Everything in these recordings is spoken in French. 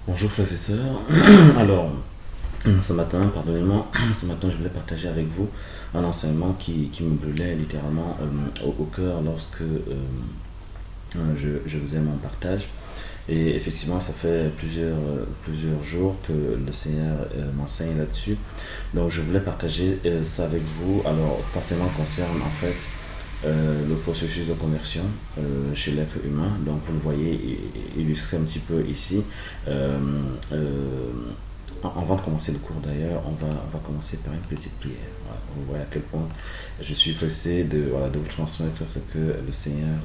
Bonjour frères et sœurs. Alors, ce matin, pardonnez-moi, ce matin je voulais partager avec vous un enseignement qui me brûlait littéralement au cœur lorsque je faisais mon partage. Et effectivement, ça fait plusieurs jours que le Seigneur m'enseigne là-dessus. Donc, je voulais partager ça avec vous. Alors, cet enseignement concerne en fait le processus de conversion chez l'être humain. Donc, vous le voyez illustré un petit peu ici. Euh, euh, Avant de commencer le cours d'ailleurs, on va commencer par une petite prière. Voilà, vous voyez à quel point je suis pressé de vous transmettre ce que le Seigneur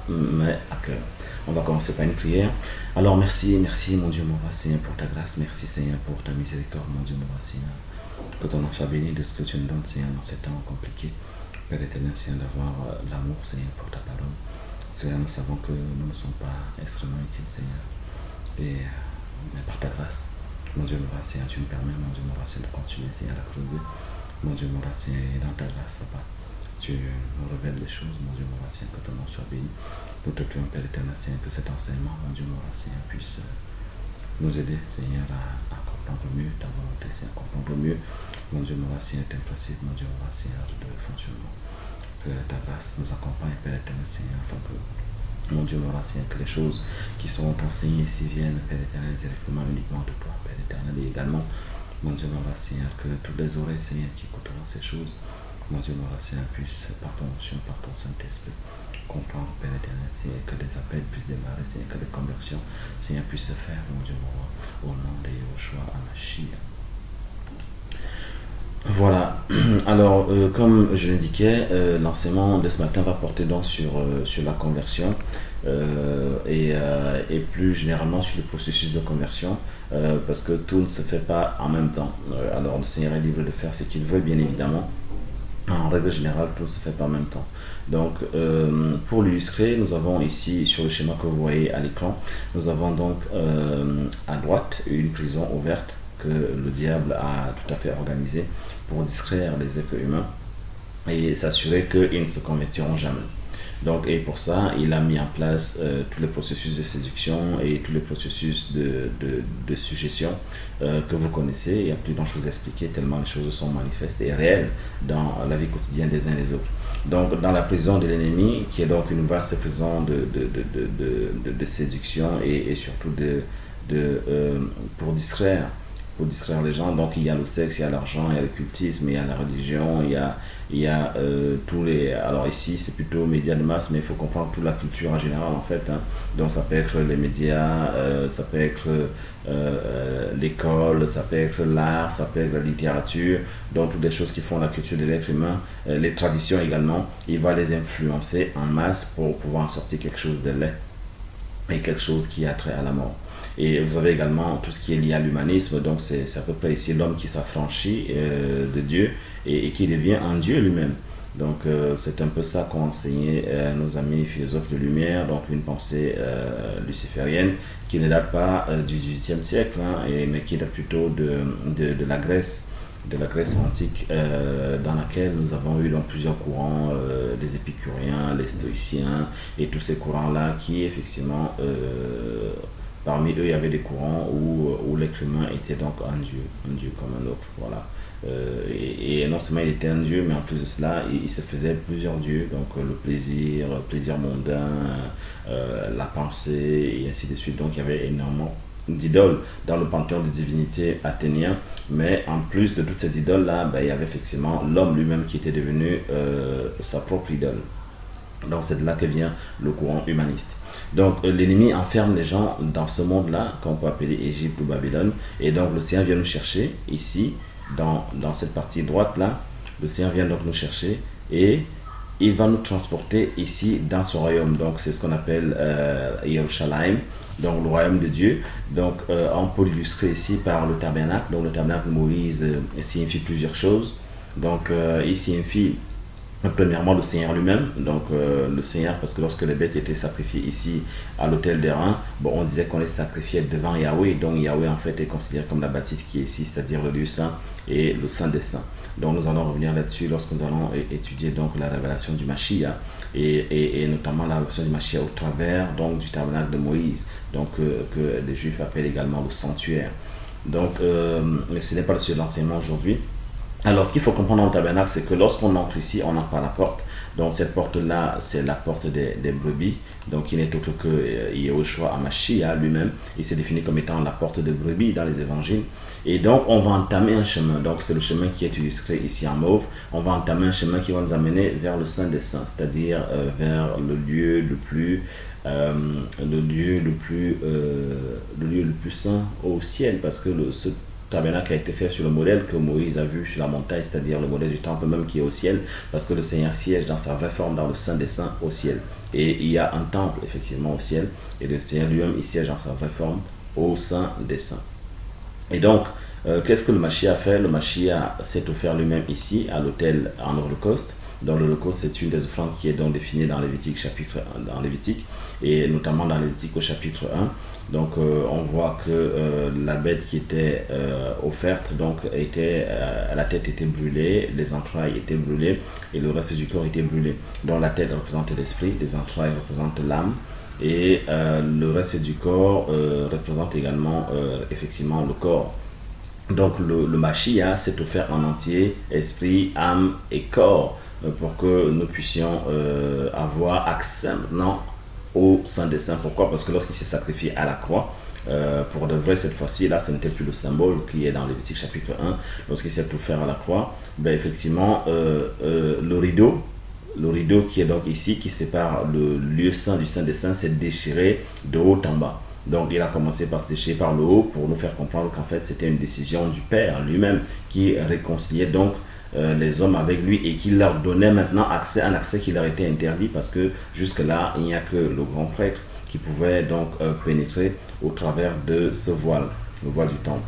met à cœur. On va commencer par une prière. Alors merci mon Dieu, mon roi Seigneur, pour ta grâce. Merci Seigneur pour ta miséricorde, mon Dieu, mon roi Seigneur. Que ton nom soit béni de ce que tu nous donnes, Seigneur, dans ces temps compliqués. Père éternel, Seigneur, d'avoir l'amour, Seigneur, pour ta parole. Seigneur, nous savons que nous ne sommes pas extrêmement utiles, Seigneur. Mais par ta grâce, mon Dieu, mon roi Seigneur, tu me permets, mon Dieu, mon roi Seigneur, de continuer, Seigneur, à creuser. Mon Dieu, mon roi Seigneur, et dans ta grâce, Papa, tu nous révèles des choses, mon Dieu, mon roi Seigneur, que ton nom soit béni. Nous te prions, Père éternel, Seigneur, que cet enseignement, mon Dieu, mon roi Seigneur, puisse nous aider, Seigneur, à comprendre mieux ta volonté, Seigneur, à comprendre mieux, mon Dieu, mon roi Seigneur, tes principes, mon Dieu, mon roi Seigneur, de fonctionnement. Que ta grâce nous accompagne, Père éternel, Seigneur, afin que, mon Dieu, mon roi Seigneur, que les choses qui seront enseignées ici viennent, Père éternel, directement, uniquement de toi, Père éternel, et également, mon Dieu, mon roi Seigneur, que toutes les oreilles, Seigneur, qui écouteront ces choses, mon Dieu, mon roi Seigneur, puissent, par ton onction, par ton Saint-Esprit, comprendre, Père éternel, Seigneur, que des appels puissent démarrer, Seigneur, que des conversions, Seigneur, puissent se faire, mon Dieu, mon roi, au nom de Yahushua HaMashiach. Voilà, alors comme je l'indiquais, l'enseignement de ce matin va porter donc sur la conversion et plus généralement sur le processus de conversion parce que tout ne se fait pas en même temps. Alors le Seigneur est libre de faire ce qu'il veut, bien évidemment. En règle générale, tout ne se fait pas en même temps. Donc, pour l'illustrer, nous avons ici, sur le schéma que vous voyez à l'écran, nous avons donc à droite une prison ouverte que le diable a tout à fait organisée pour distraire les êtres humains et s'assurer qu'ils ne se convertiront jamais. Donc, et pour ça, il a mis en place tous les processus de séduction et tous les processus de suggestion que vous connaissez et plus dont je vous ai expliqué tellement les choses sont manifestes et réelles dans la vie quotidienne des uns et des autres. Donc, dans la prison de l'ennemi, qui est donc une vaste prison de séduction et surtout pour distraire les gens. Donc il y a le sexe, il y a l'argent, il y a le cultisme, il y a la religion, il y a tous les... Alors ici c'est plutôt médias de masse, mais il faut comprendre toute la culture en général en fait. Hein. Donc ça peut être les médias, ça peut être l'école, ça peut être l'art, ça peut être la littérature, donc toutes les choses qui font la culture de l'être humain, les traditions également, il va les influencer en masse pour pouvoir en sortir quelque chose de laid et quelque chose qui a trait à la mort. Et vous avez également tout ce qui est lié à l'humanisme, donc c'est à peu près ici l'homme qui s'affranchit de Dieu et qui devient un Dieu lui-même. Donc c'est un peu ça qu'ont enseigné nos amis philosophes de lumière, donc une pensée luciférienne qui ne date pas du XVIIIe siècle, hein, mais qui date plutôt de la Grèce antique dans laquelle nous avons eu donc plusieurs courants, des épicuriens, les stoïciens et tous ces courants-là qui effectivement, parmi eux il y avait des courants où l'être humain était donc un dieu comme un autre, voilà. Et non seulement il était un dieu, mais en plus de cela, il se faisait plusieurs dieux, donc le plaisir mondain, la pensée, et ainsi de suite. Donc il y avait énormément d'idoles dans le panthéon des divinités athéniens, mais en plus de toutes ces idoles-là, il y avait effectivement l'homme lui-même qui était devenu sa propre idole. Donc c'est de là que vient le courant humaniste. Donc l'ennemi enferme les gens dans ce monde-là, qu'on peut appeler Égypte ou Babylone, et donc le Seigneur vient nous chercher ici, dans cette partie droite-là, le Seigneur vient donc nous chercher, et il va nous transporter ici dans son royaume. Donc c'est ce qu'on appelle Yerushalayim, donc le royaume de Dieu. Donc on peut l'illustrer ici par le tabernacle. Donc le tabernacle de Moïse signifie plusieurs choses. Donc il signifie Premièrement, le Seigneur lui-même, donc le Seigneur, parce que lorsque les bêtes étaient sacrifiées ici à l'autel des reins, bon, on disait qu'on les sacrifiait devant Yahweh, donc Yahweh en fait est considéré comme la bâtisse qui est ici, c'est-à-dire le lieu saint et le saint des saints. Donc nous allons revenir là-dessus lorsque nous allons étudier donc la révélation du Mashiach et notamment la révélation du Mashiach au travers donc du tabernacle de Moïse, donc que les Juifs appellent également le sanctuaire. Donc ce n'est pas le seul enseignement aujourd'hui. Alors, ce qu'il faut comprendre dans le tabernacle, c'est que lorsqu'on entre ici, on entre par la porte. Donc, cette porte-là, c'est la porte des brebis. Donc, il n'est autre que Yehoshua HaMashiach lui-même. Il s'est défini comme étant la porte des brebis dans les évangiles. Et donc, on va entamer un chemin. Donc, c'est le chemin qui est illustré ici en mauve. On va entamer un chemin qui va nous amener vers le Saint des Saints, c'est-à-dire vers le lieu le plus saint au ciel, parce que ce tabernacle a été fait sur le modèle que Moïse a vu sur la montagne, c'est-à-dire le modèle du temple même qui est au ciel, parce que le Seigneur siège dans sa vraie forme dans le Saint des Saints au ciel. Et il y a un temple effectivement au ciel, et le Seigneur lui-même il siège dans sa vraie forme au Saint des Saints. Et donc, qu'est-ce que le Mashiach a fait? Le Mashiach s'est offert lui-même ici à l'autel en holocauste. Dans l'Holocauste, c'est une des offrandes qui est donc définie dans Lévitique, et notamment dans Lévitique au chapitre 1. Donc on voit que la bête qui était offerte, donc la tête était brûlée, les entrailles étaient brûlées et le reste du corps était brûlé. Donc la tête représente l'esprit, les entrailles représentent l'âme et le reste du corps représente également effectivement le corps. Donc le Mashiach s'est offert en entier, esprit, âme et corps, pour que nous puissions avoir accès maintenant au Saint des Saints. Pourquoi? Parce que lorsqu'il s'est sacrifié à la croix, pour de vrai cette fois-ci, là ce n'était plus le symbole qui est dans Lévitique chapitre 1, lorsqu'il s'est offert à la croix, ben effectivement le rideau qui est donc ici, qui sépare le lieu saint du Saint des Saints, s'est déchiré de haut en bas. Donc il a commencé par se déchirer par le haut pour nous faire comprendre qu'en fait c'était une décision du Père lui-même qui réconciliait donc les hommes avec lui et qui leur donnait maintenant un accès qui leur était interdit, parce que jusque-là il n'y a que le grand prêtre qui pouvait donc pénétrer au travers de ce voile, le voile du temple,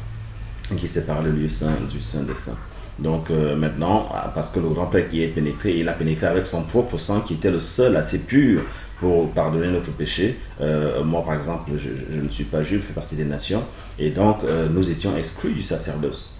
qui sépare le lieu saint du Saint des Saints. Donc maintenant, parce que le grand prêtre qui est pénétré, il a pénétré avec son propre sang qui était le seul assez pur pour pardonner notre péché. Moi par exemple, je ne suis pas juif, je fais partie des nations, et donc nous étions exclus du sacerdoce.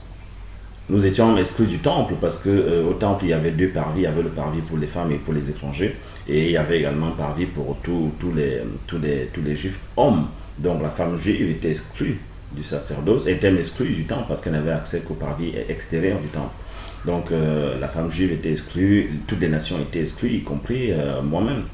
Nous étions exclus du temple parce que au temple il y avait deux parvis, il y avait le parvis pour les femmes et pour les étrangers, et il y avait également un parvis pour tous les juifs hommes. Donc la femme juive était exclue du sacerdoce, était exclue du temple parce qu'elle n'avait accès qu'au parvis extérieur du temple. Donc la femme juive était exclue, toutes les nations étaient exclues, y compris moi-même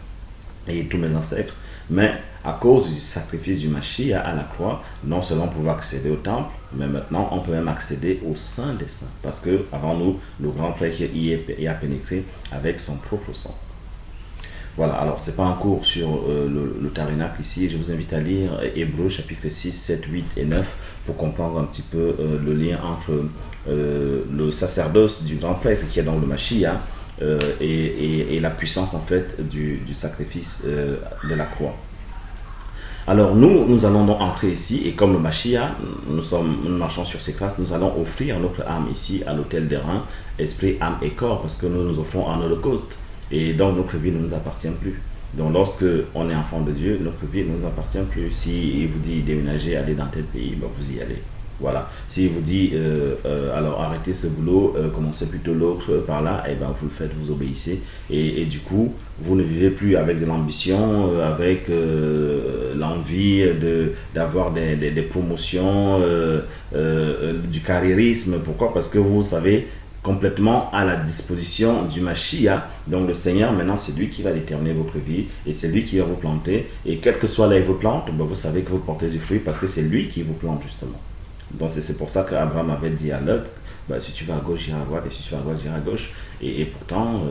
et tous mes ancêtres. Mais à cause du sacrifice du Mashiach à la croix, non seulement on pouvait accéder au temple, mais maintenant on peut même accéder au Saint des Saints, parce que avant nous, le grand prêtre y a pénétré avec son propre sang. Voilà, alors c'est pas un cours sur le tabernacle ici, je vous invite à lire Hébreux chapitre 6, 7, 8 et 9 pour comprendre un petit peu le lien entre le sacerdoce du grand prêtre qui est dans le Mashiach et la puissance en fait du sacrifice de la croix. Alors nous allons donc entrer ici, et comme le Mashiach, nous marchons sur ces classes, nous allons offrir notre âme ici à l'autel des reins, esprit, âme et corps, parce que nous nous offrons en holocauste, et donc notre vie ne nous appartient plus. Donc lorsque on est enfant de Dieu, notre vie ne nous appartient plus. Si il vous dit déménager, aller dans tel pays, ben vous y allez. Voilà. S'il vous dit alors arrêtez ce boulot, commencez plutôt l'autre par là, et ben vous le faites, vous obéissez, et du coup vous ne vivez plus avec de l'ambition, avec l'envie d'avoir des promotions, du carriérisme. Pourquoi? Parce que vous savez complètement à la disposition du Mashiach. Donc le Seigneur maintenant c'est lui qui va déterminer votre vie, et c'est lui qui va vous planter, et quel que soit là où vous plante, ben, vous savez que vous portez du fruit parce que c'est lui qui vous plante justement. Donc c'est pour ça qu'Abraham avait dit à Lot, bah, si tu vas à gauche, j'irai à droite, et si tu vas à droite, j'irai à gauche. Et pourtant,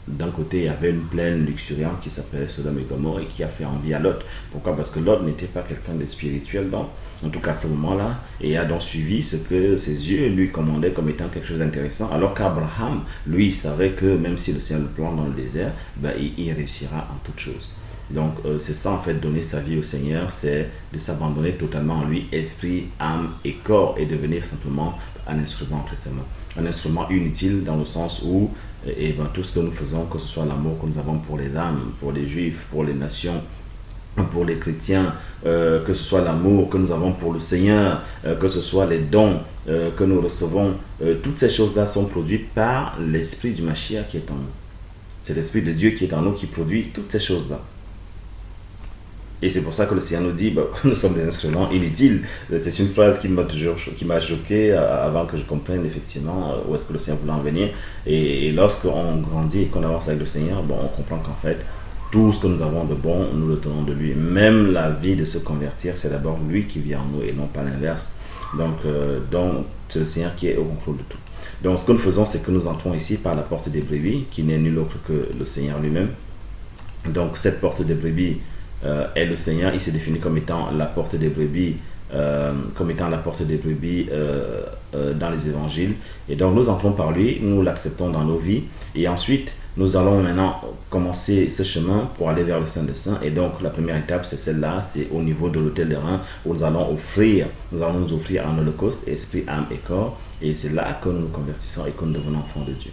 d'un côté, il y avait une plaine luxuriante qui s'appelait Sodome et Gomorrhe et qui a fait envie à Lot. Pourquoi? Parce que Lot n'était pas quelqu'un de spirituel, en tout cas à ce moment-là, et a donc suivi ce que ses yeux lui commandaient comme étant quelque chose d'intéressant, alors qu'Abraham, lui, savait que même si le Seigneur le plante dans le désert, bah, il réussira en toutes choses. Donc c'est ça en fait, donner sa vie au Seigneur, c'est de s'abandonner totalement à lui, esprit, âme et corps, et devenir simplement un instrument précisément. Un instrument inutile dans le sens où tout ce que nous faisons, que ce soit l'amour que nous avons pour les âmes, pour les juifs, pour les nations, pour les chrétiens, que ce soit l'amour que nous avons pour le Seigneur, que ce soit les dons que nous recevons, toutes ces choses-là sont produites par l'esprit du Mashiach qui est en nous. C'est l'esprit de Dieu qui est en nous qui produit toutes ces choses-là. Et c'est pour ça que le Seigneur nous dit nous sommes des instruments inutiles. C'est une phrase qui m'a choqué avant que je comprenne effectivement où est-ce que le Seigneur voulait en venir. Et lorsqu'on grandit et qu'on avance avec le Seigneur, on comprend qu'en fait, tout ce que nous avons de bon, nous le tenons de lui. Même la vie de se convertir, c'est d'abord lui qui vit en nous et non pas l'inverse. Donc c'est le Seigneur qui est au contrôle de tout. Donc ce que nous faisons, c'est que nous entrons ici par la porte des brebis, qui n'est nul autre que le Seigneur lui-même. Donc cette porte des brebis est le Seigneur. Il s'est défini comme étant la porte des brebis, dans les évangiles. Et donc nous entrons par lui, nous l'acceptons dans nos vies. Et ensuite, nous allons maintenant commencer ce chemin pour aller vers le Saint des Saints. Et donc la première étape, c'est celle-là, c'est au niveau de l'autel des reins, où nous allons nous offrir un holocauste, esprit, âme et corps. Et c'est là que nous nous convertissons et que nous devenons enfants de Dieu.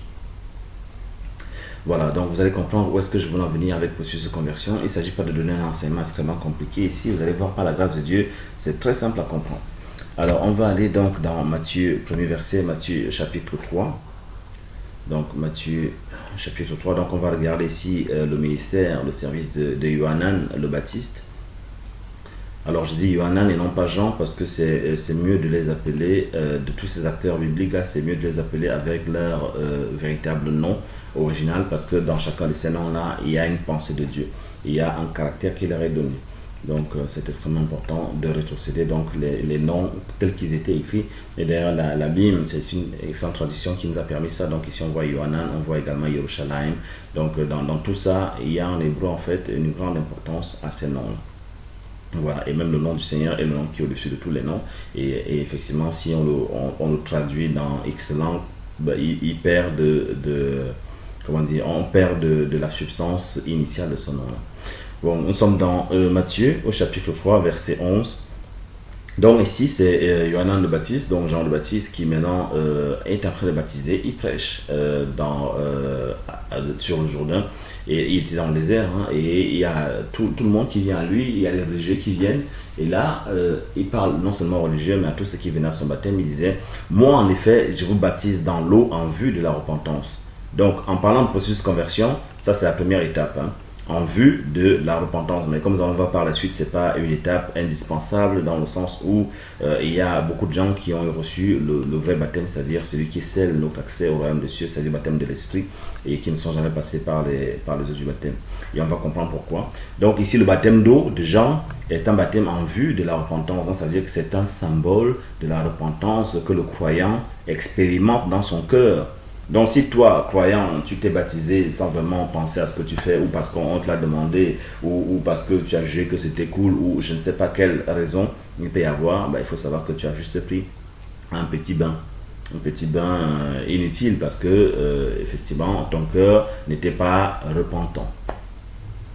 Voilà, donc vous allez comprendre où est-ce que je veux en venir avec le processus de conversion. Il ne s'agit pas de donner un enseignement extrêmement compliqué ici. Vous allez voir par la grâce de Dieu, c'est très simple à comprendre. Alors, on va aller donc dans Matthieu, premier verset, Matthieu chapitre 3. Donc, Matthieu chapitre 3. Donc, on va regarder ici le ministère, le service de Yohanan le Baptiste. Alors, je dis Yohanan et non pas Jean parce que c'est mieux de les appeler, de tous ces acteurs bibliques là, c'est mieux de les appeler avec leur véritable nom original, parce que dans chacun de ces noms-là, il y a une pensée de Dieu, il y a un caractère qui leur est donné. Donc c'est extrêmement important de rétrocéder donc les noms tels qu'ils étaient écrits. Et d'ailleurs la Bible, c'est une excellente tradition qui nous a permis ça. Donc ici on voit Yohanan, on voit également Yerushalayim. Donc dans tout ça, il y a en hébreu en fait une grande importance à ces noms-là. Voilà, et même le nom du Seigneur est le nom qui est au-dessus de tous les noms. Et effectivement, si on le traduit dans excellent, il perd on perd de la substance initiale de ce nom-là. Bon, nous sommes dans Matthieu, au chapitre 3, verset 11. Donc ici, c'est Yohanan le Baptiste, donc Jean le Baptiste, qui maintenant est en train de baptiser. Il prêche sur le Jourdain, et il était dans le désert, et il y a tout le monde qui vient à lui, il y a les religieux qui viennent, et là, il parle non seulement aux religieux, mais à tous ceux qui venaient à son baptême. Il disait, moi en effet, je vous baptise dans l'eau en vue de la repentance. Donc, en parlant de processus de conversion, ça c'est la première étape, en vue de la repentance. Mais comme nous allons voir par la suite, ce n'est pas une étape indispensable dans le sens où il y a beaucoup de gens qui ont reçu le vrai baptême, c'est-à-dire celui qui scelle notre accès au royaume des cieux, c'est-à-dire le baptême de l'esprit, et qui ne sont jamais passés par les eaux du baptême. Et on va comprendre pourquoi. Donc ici, le baptême d'eau de Jean est un baptême en vue de la repentance, c'est-à-dire que c'est un symbole de la repentance que le croyant expérimente dans son cœur. Donc si toi, croyant, tu t'es baptisé sans vraiment penser à ce que tu fais, ou parce qu'on te l'a demandé, ou parce que tu as jugé que c'était cool, ou je ne sais pas quelle raison il peut y avoir, il faut savoir que tu as juste pris un petit bain inutile, parce que effectivement ton cœur n'était pas repentant.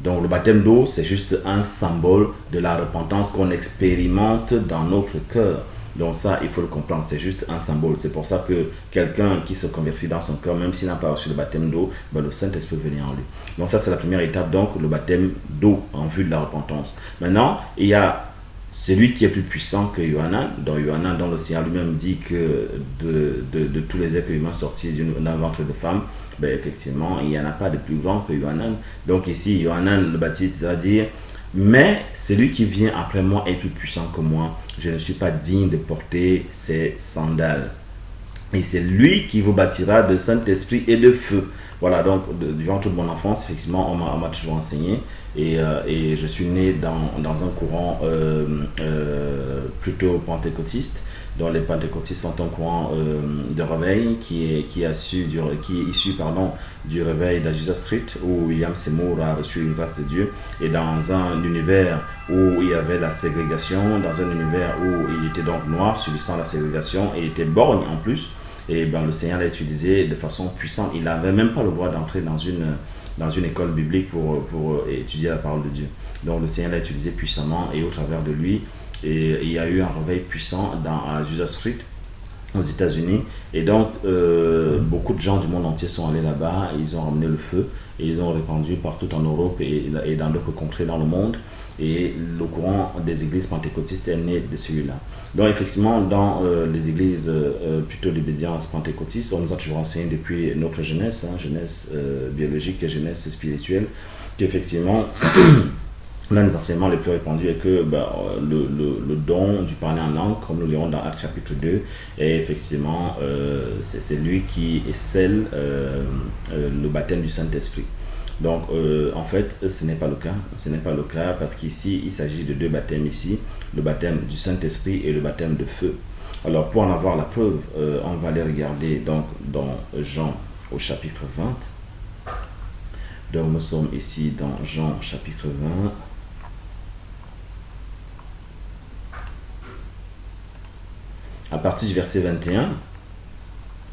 Donc le baptême d'eau, c'est juste un symbole de la repentance qu'on expérimente dans notre cœur. Donc ça, il faut le comprendre, c'est juste un symbole. C'est pour ça que quelqu'un qui se convertit dans son cœur, même s'il n'a pas reçu le baptême d'eau, le Saint-Esprit peut venir en lui. Donc ça, c'est la première étape, donc le baptême d'eau en vue de la repentance. Maintenant, il y a celui qui est plus puissant que Yohanan, dont le Seigneur lui-même dit que de tous les êtres humains sortis d'un ventre de femme, effectivement, il n'y en a pas de plus grand que Yohanan. Donc ici, Yohanan le Baptiste va dire, mais celui qui vient après moi est plus puissant que moi. Je ne suis pas digne de porter ses sandales. Et c'est lui qui vous bâtira de Saint-Esprit et de feu. Voilà, donc durant toute mon enfance, effectivement, on m'a toujours enseigné. Et je suis né dans un courant plutôt pentecôtiste, dont les pentecôtistes sont un courant de réveil qui est issu du réveil d'Azusa Street, où William Seymour a reçu une grâce de Dieu, et dans un univers où il y avait la ségrégation, dans un univers où il était donc noir, subissant la ségrégation, et il était borgne en plus. Et le Seigneur l'a utilisé de façon puissante. Il n'avait même pas le droit d'entrer dans dans une école biblique pour étudier la parole de Dieu. Donc le Seigneur l'a utilisé puissamment et au travers de lui, et il y a eu un réveil puissant à Azusa Street, aux États-Unis. Et donc, beaucoup de gens du monde entier sont allés là-bas, ils ont ramené le feu, et ils ont répandu partout en Europe et dans d'autres contrées dans le monde. Et le courant des églises pentecôtistes est né de celui-là. Donc, effectivement, dans les églises plutôt d'obédience pentecôtiste, on nous a toujours enseigné depuis notre jeunesse, jeunesse biologique et jeunesse spirituelle, qu'effectivement, l'un des enseignements les plus répandus est que le don du parler en langue, comme nous le lirons dans Actes chapitre 2, est effectivement, c'est lui qui scelle le baptême du Saint-Esprit. Donc, en fait, ce n'est pas le cas. Ce n'est pas le cas parce qu'ici, il s'agit de deux baptêmes ici, le baptême du Saint-Esprit et le baptême de feu. Alors, pour en avoir la preuve, on va aller regarder donc, dans Jean au chapitre 20. Donc, nous sommes ici dans Jean chapitre 20. À partir du verset 21.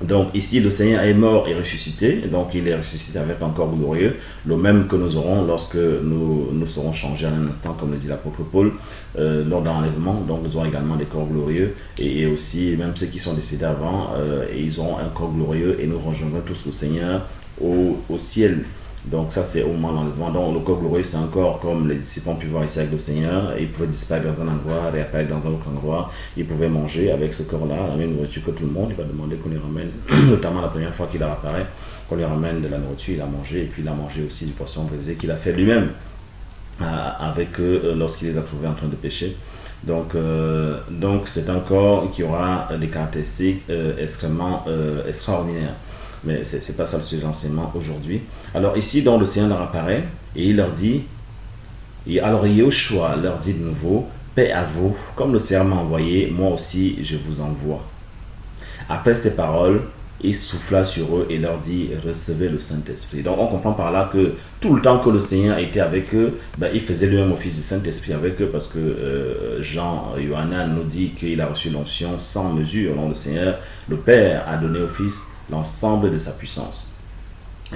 Donc ici, le Seigneur est mort et ressuscité, donc il est ressuscité avec un corps glorieux, le même que nous aurons lorsque nous serons changés en un instant, comme le dit l'apôtre Paul, lors de l'enlèvement. Donc nous aurons également des corps glorieux, et aussi, même ceux qui sont décédés avant, ils auront un corps glorieux, et nous rejoindrons tous le Seigneur au ciel. Donc ça, c'est au moment de l'enlèvement. Donc le corps glorieux, c'est un corps comme les disciples ont pu voir ici avec le Seigneur. Ils pouvaient disparaître dans un endroit, réapparaître dans un autre endroit. Ils pouvaient manger avec ce corps-là, la même nourriture que tout le monde. Il va demander qu'on lui ramène, notamment la première fois qu'il apparaît, qu'on lui ramène de la nourriture. Il a mangé, et puis il a mangé aussi du poisson brisé qu'il a fait lui-même avec eux lorsqu'il les a trouvés en train de pécher. Donc c'est un corps qui aura des caractéristiques extrêmement extraordinaires. Mais ce n'est pas ça le sujet de l'enseignement aujourd'hui. Alors ici, donc, le Seigneur leur apparaît et il leur dit, et alors Yahushua leur dit de nouveau, paix à vous, comme le Seigneur m'a envoyé, moi aussi je vous envoie. Après ces paroles, il souffla sur eux et leur dit, recevez le Saint-Esprit. Donc on comprend par là que tout le temps que le Seigneur était avec eux, il faisait lui-même office du Saint-Esprit avec eux, parce que Jean Yohanan nous dit qu'il a reçu l'onction sans mesure au nom du Seigneur. Le Père a donné au Fils l'ensemble de sa puissance.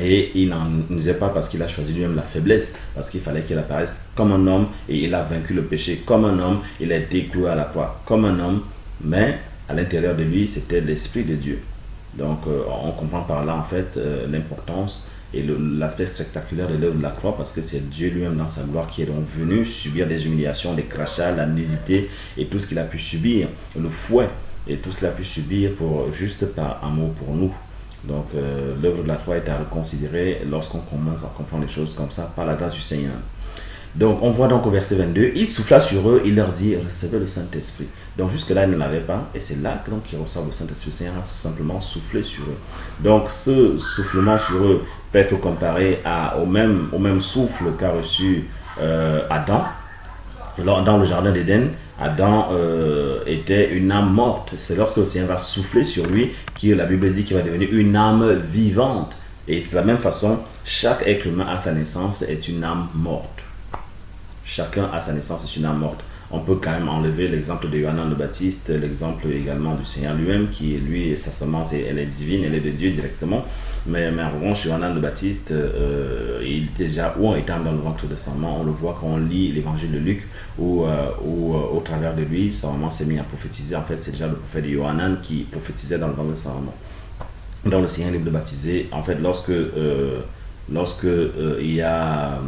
Et il n'en disait pas parce qu'il a choisi lui-même la faiblesse, parce qu'il fallait qu'il apparaisse comme un homme, et il a vaincu le péché comme un homme, il a été cloué à la croix comme un homme, mais à l'intérieur de lui, c'était l'Esprit de Dieu. Donc on comprend par là en fait l'importance et l'aspect spectaculaire de l'œuvre de la croix, parce que c'est Dieu lui-même dans sa gloire qui est donc venu subir des humiliations, des crachats, la nudité et tout ce qu'il a pu subir, le fouet, et tout ce qu'il a pu subir juste par amour pour nous. Donc l'œuvre de la croix est à reconsidérer lorsqu'on commence à comprendre les choses comme ça par la grâce du Seigneur. Donc on voit donc au verset 22, il souffla sur eux, il leur dit, recevez le Saint-Esprit. Donc jusque là ils ne l'avaient pas, et c'est là que donc ils reçoivent le Saint-Esprit. Le Seigneur a simplement soufflé sur eux. Donc ce soufflement sur eux peut être comparé au même souffle qu'a reçu Adam. Dans le jardin d'Éden, Adam était une âme morte. C'est lorsque le Seigneur va souffler sur lui que la Bible dit qu'il va devenir une âme vivante. Et c'est de la même façon, chaque être humain à sa naissance est une âme morte. Chacun à sa naissance est une âme morte. On peut quand même enlever l'exemple de Yohanan le Baptiste, l'exemple également du Seigneur lui-même, qui lui, sa semence, elle est divine, elle est de Dieu directement. Mais en revanche, Yohanan le Baptiste, il était déjà ou en étant dans le ventre de sa maman, on le voit quand on lit l'évangile de Luc, où au travers de lui, sa maman s'est mise à prophétiser. En fait, c'est déjà le prophète de Yohanan qui prophétisait dans le ventre de sa maman. Donc le Seigneur est libre de baptiser. En fait, lorsque il y a,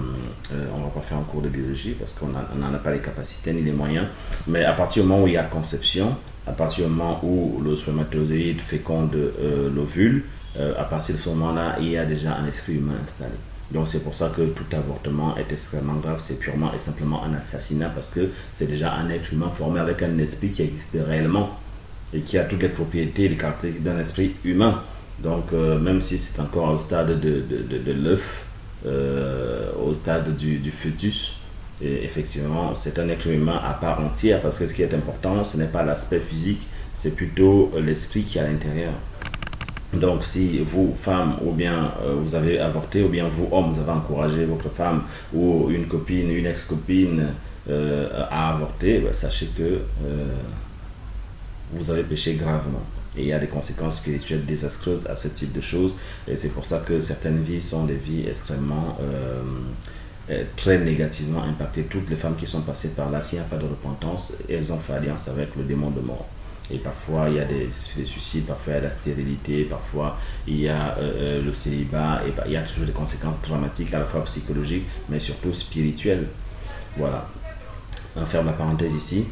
on ne va pas faire un cours de biologie parce qu'on n'en a pas les capacités ni les moyens, mais à partir du moment où il y a conception, à partir du moment où le spermatozoïde féconde l'ovule, à partir de ce moment-là, il y a déjà un esprit humain installé. Donc c'est pour ça que tout avortement est extrêmement grave, c'est purement et simplement un assassinat, parce que c'est déjà un être humain formé avec un esprit qui existe réellement et qui a toutes les propriétés et les caractéristiques d'un esprit humain. Donc même si c'est encore au stade de l'œuf, au stade du fœtus, et effectivement c'est un être humain à part entière, parce que ce qui est important, ce n'est pas l'aspect physique, c'est plutôt l'esprit qui est à l'intérieur. Donc si vous, femmes, ou bien vous avez avorté, ou bien vous, hommes, vous avez encouragé votre femme ou une copine, une ex-copine à avorter, sachez que vous avez péché gravement. Et il y a des conséquences spirituelles désastreuses à ce type de choses. Et c'est pour ça que certaines vies sont des vies extrêmement très négativement impactées. Toutes les femmes qui sont passées par là, s'il n'y a pas de repentance, elles ont fait alliance avec le démon de mort. Et parfois il y a des suicides, parfois il y a la stérilité, parfois il y a le célibat, et il y a toujours des conséquences dramatiques à la fois psychologiques mais surtout spirituelles. Voilà, on va faire la parenthèse ici.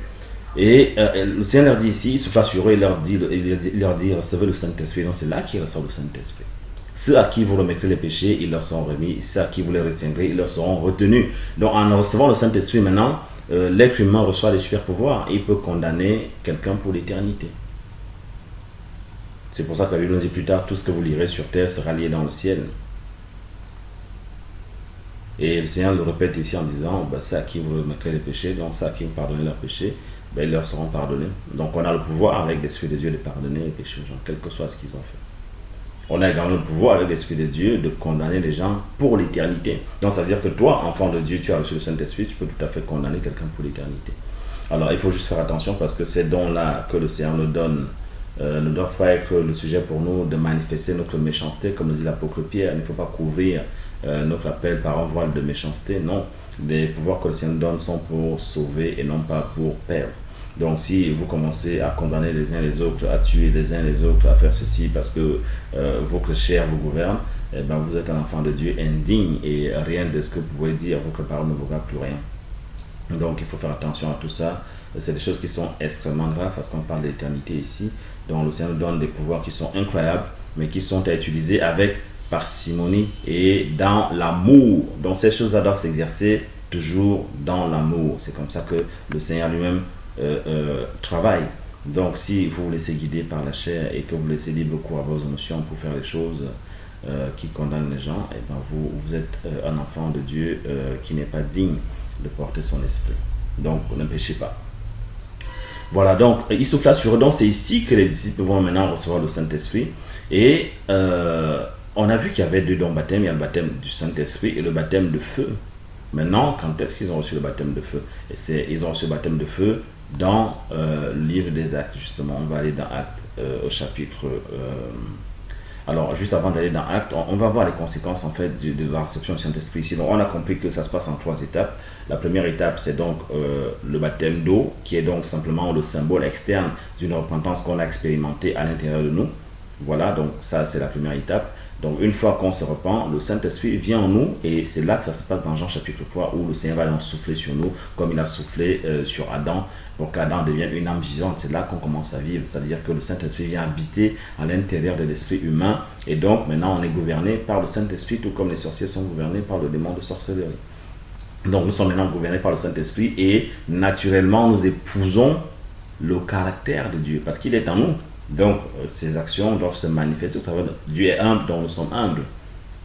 Et le Seigneur leur dit ici, il souffle sur eux, il leur dit recevez le Saint-Esprit. Donc c'est là qu'il ressort le Saint-Esprit. Ceux à qui vous remettrez les péchés, ils leur sont remis. Ceux à qui vous les retiendrez, ils leur seront retenus. Donc en recevant le Saint-Esprit maintenant, l'être humain reçoit des super pouvoirs. Il peut condamner quelqu'un pour l'éternité. C'est pour ça que la Bible nous dit plus tard, tout ce que vous lirez sur terre sera lié dans le ciel. Et le Seigneur le répète ici en disant, ceux à qui vous remettrez les péchés, donc ceux à qui vous pardonnez leurs péchés, ils leur seront pardonnés. Donc on a le pouvoir avec l'Esprit de Dieu de pardonner les péchés aux gens, quel que soit ce qu'ils ont fait. On a également le pouvoir avec l'Esprit de Dieu de condamner les gens pour l'éternité. Donc ça veut dire que toi, enfant de Dieu, tu as reçu le Saint-Esprit, tu peux tout à fait condamner quelqu'un pour l'éternité. Alors il faut juste faire attention parce que ces dons-là que le Seigneur nous donne ne doivent pas être le sujet pour nous de manifester notre méchanceté, comme le dit l'apôtre Pierre. Il ne faut pas couvrir notre appel par un voile de méchanceté. Non, les pouvoirs que le Seigneur nous donne sont pour sauver et non pas pour perdre. Donc si vous commencez à condamner les uns les autres, à tuer les uns les autres, à faire ceci parce que votre chair vous gouverne, eh ben vous êtes un enfant de Dieu indigne et rien de ce que vous pouvez dire, votre parole ne vaudra plus rien. Donc il faut faire attention à tout ça. C'est des choses qui sont extrêmement graves parce qu'on parle d'éternité ici. Donc le Seigneur nous donne des pouvoirs qui sont incroyables, mais qui sont à utiliser avec parcimonie et dans l'amour. Donc ces choses-là doivent s'exercer toujours dans l'amour. C'est comme ça que le Seigneur lui-même travail. Donc si vous vous laissez guider par la chair et que vous laissez libre cours à vos émotions pour faire les choses qui condamnent les gens, et ben vous êtes un enfant de Dieu qui n'est pas digne de porter son esprit. Donc ne péchez pas. Voilà, donc il souffla sur eux. Donc c'est ici que les disciples vont maintenant recevoir le Saint-Esprit. Et on a vu qu'il y avait deux dons baptême. Il y a le baptême du Saint-Esprit et le baptême de feu. Maintenant, quand est-ce qu'ils ont reçu le baptême de feu? Ils ont reçu le baptême de feu dans le livre des Actes, justement. On va aller dans Actes au chapitre... alors, juste avant d'aller dans Actes, on va voir les conséquences en fait de la réception du Saint-Esprit ici. Donc, on a compris que ça se passe en 3 étapes. La première étape, c'est donc le baptême d'eau, qui est donc simplement le symbole externe d'une repentance qu'on a expérimentée à l'intérieur de nous. Voilà, donc ça, c'est la première étape. Donc, une fois qu'on se repent, le Saint-Esprit vient en nous et c'est là que ça se passe dans Jean chapitre 3 où le Seigneur va en souffler sur nous comme il a soufflé sur Adam pour qu'Adam devienne une âme vivante. C'est là qu'on commence à vivre, c'est-à-dire que le Saint-Esprit vient habiter à l'intérieur de l'esprit humain et donc maintenant on est gouverné par le Saint-Esprit tout comme les sorciers sont gouvernés par le démon de sorcellerie. Donc nous sommes maintenant gouvernés par le Saint-Esprit et naturellement nous épousons le caractère de Dieu parce qu'il est en nous. Donc, ces actions doivent se manifester au travers de Dieu est humble, donc nous sommes humbles.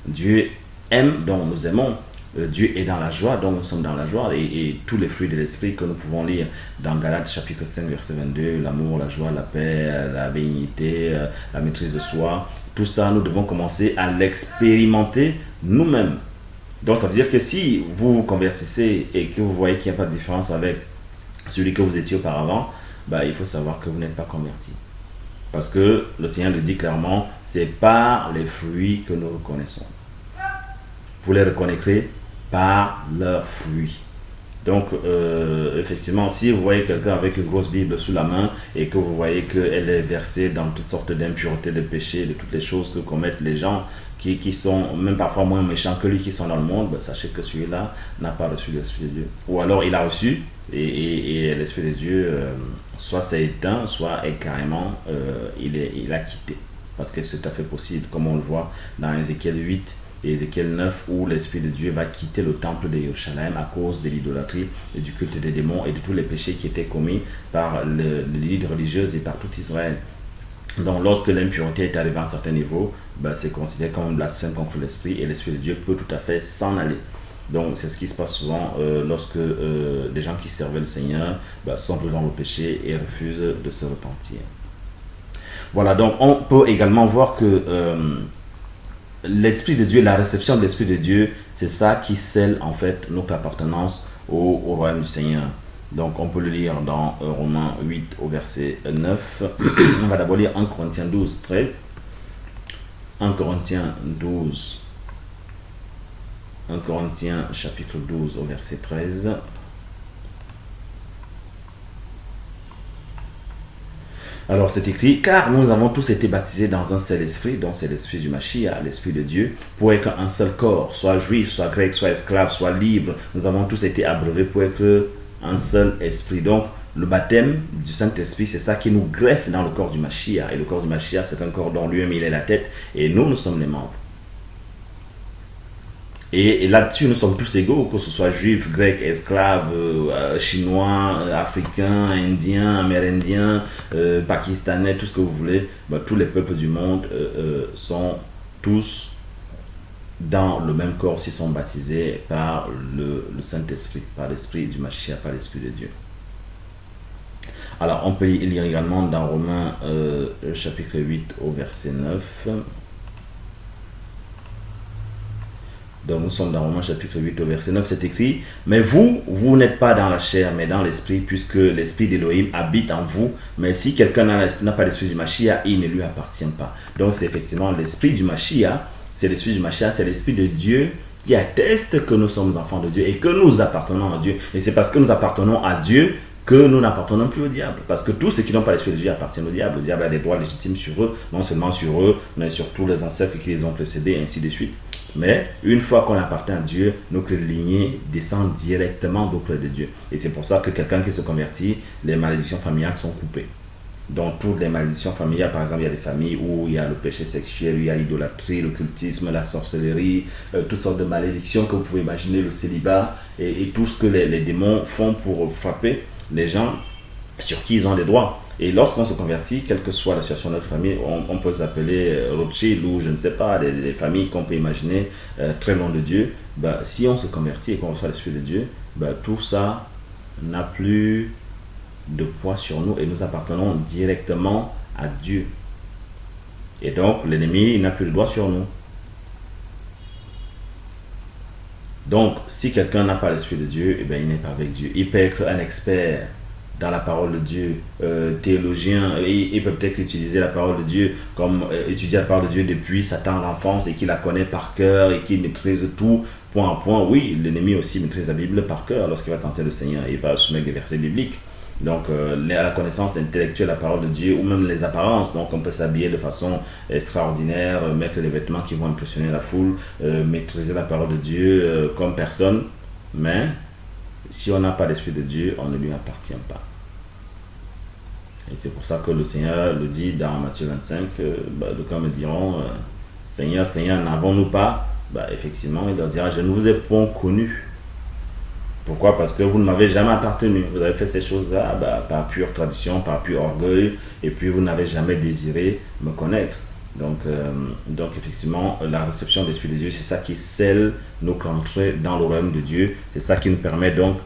Dieu aime, donc nous aimons. Dieu est dans la joie, donc nous sommes dans la joie. Et tous les fruits de l'esprit que nous pouvons lire dans Galates chapitre 5, verset 22, l'amour, la joie, la paix, la bénignité, la maîtrise de soi, tout ça, nous devons commencer à l'expérimenter nous-mêmes. Donc, ça veut dire que si vous vous convertissez et que vous voyez qu'il n'y a pas de différence avec celui que vous étiez auparavant, il faut savoir que vous n'êtes pas converti. Parce que le Seigneur le dit clairement, c'est par les fruits que nous reconnaissons. Vous les reconnaîtrez par leurs fruits. Donc, effectivement, si vous voyez quelqu'un avec une grosse Bible sous la main et que vous voyez qu'elle est versée dans toutes sortes d'impuretés, de péchés, de toutes les choses que commettent les gens qui sont même parfois moins méchants que lui, qui sont dans le monde, sachez que celui-là n'a pas reçu l'Esprit de Dieu. Ou alors il a reçu et l'Esprit de Dieu soit s'est éteint, soit est carrément il a quitté. Parce que c'est tout à fait possible, comme on le voit dans Ézéchiel 8 et Ézéchiel 9, où l'Esprit de Dieu va quitter le temple de Jérusalem à cause de l'idolâtrie et du culte des démons et de tous les péchés qui étaient commis par l'élite religieuse et par tout Israël. Donc lorsque l'impureté est arrivée à un certain niveau, c'est considéré comme un blasphème contre l'Esprit et l'Esprit de Dieu peut tout à fait s'en aller. Donc c'est ce qui se passe souvent lorsque les gens qui servaient le Seigneur sont pris dans le péché et refusent de se repentir. Voilà, donc on peut également voir que l'Esprit de Dieu, la réception de l'Esprit de Dieu, c'est ça qui scelle en fait notre appartenance au royaume du Seigneur. Donc on peut le lire dans Romains 8 au verset 9. On va d'abord lire 1 Corinthiens 12, 13. 1 Corinthiens 12. 1 Corinthiens chapitre 12 au verset 13. Alors c'est écrit, car nous avons tous été baptisés dans un seul esprit, dont c'est l'esprit du Mashiach, l'esprit de Dieu, pour être un seul corps, soit juif, soit grec, soit esclave, soit libre. Nous avons tous été abreuvés pour être un seul esprit. Donc le baptême du Saint-Esprit, c'est ça qui nous greffe dans le corps du Mashiach. Et le corps du Mashiach, c'est un corps dont lui-même il est la tête, et nous sommes les membres. Et là-dessus, nous sommes tous égaux, que ce soit juif, grec, esclave, chinois, africain, indien, amérindien, pakistanais, tout ce que vous voulez. Tous les peuples du monde sont tous dans le même corps s'ils sont baptisés par le Saint-Esprit, par l'Esprit du Mashiach, par l'Esprit de Dieu. Alors, on peut lire également dans Romains chapitre 8 au verset 9. Donc nous sommes dans Romains chapitre 8 au verset 9, c'est écrit, mais vous n'êtes pas dans la chair, mais dans l'esprit, puisque l'esprit d'Élohim habite en vous. Mais si quelqu'un n'a pas l'esprit du Mashiach, il ne lui appartient pas. Donc c'est effectivement l'esprit du Mashiach, c'est l'esprit du Mashiach, c'est l'esprit de Dieu qui atteste que nous sommes enfants de Dieu et que nous appartenons à Dieu. Et c'est parce que nous appartenons à Dieu que nous n'appartenons plus au diable. Parce que tous ceux qui n'ont pas l'esprit de Dieu appartiennent au diable. Le diable a des droits légitimes sur eux, non seulement sur eux, mais sur tous les ancêtres qui les ont précédés, et ainsi de suite. Mais une fois qu'on appartient à Dieu, notre lignée descend directement d'auprès de Dieu. Et c'est pour ça que quelqu'un qui se convertit, les malédictions familiales sont coupées. Donc toutes les malédictions familiales, par exemple, il y a des familles où il y a le péché sexuel, il y a l'idolâtrie, l'occultisme, la sorcellerie, toutes sortes de malédictions que vous pouvez imaginer, le célibat, et tout ce que les démons font pour frapper les gens sur qui ils ont des droits. Et lorsqu'on se convertit, quelle que soit la situation de notre famille, on peut s'appeler Rothschild ou je ne sais pas, des familles qu'on peut imaginer très loin de Dieu. Si on se convertit et qu'on reçoit l'Esprit de Dieu, tout ça n'a plus de poids sur nous et nous appartenons directement à Dieu. Et donc l'ennemi n'a plus de droit sur nous. Donc si quelqu'un n'a pas l'Esprit de Dieu, il n'est pas avec Dieu. Il peut être un expert dans la parole de Dieu, théologien, il peut peut-être utiliser la parole de Dieu comme étudier la parole de Dieu depuis sa tendre enfance et qu'il la connaît par cœur et qu'il maîtrise tout point à point. Oui, l'ennemi aussi maîtrise la Bible par cœur. Lorsqu'il va tenter le Seigneur, il va soumettre des versets bibliques. Donc la connaissance intellectuelle de la parole de Dieu ou même les apparences, donc on peut s'habiller de façon extraordinaire, mettre des vêtements qui vont impressionner la foule, maîtriser la parole de Dieu comme personne, mais si on n'a pas l'Esprit de Dieu, on ne lui appartient pas. Et c'est pour ça que le Seigneur le dit dans Matthieu 25, d'aucuns me diront, Seigneur, Seigneur, n'avons-nous pas? Effectivement, il leur dira, je ne vous ai point connu. Pourquoi? Parce que vous ne m'avez jamais appartenu. Vous avez fait ces choses-là par pure tradition, par pur orgueil, et puis vous n'avez jamais désiré me connaître. Donc effectivement, la réception de l'Esprit de Dieu, c'est ça qui scelle notre entrée dans le royaume de Dieu. C'est ça qui nous permet donc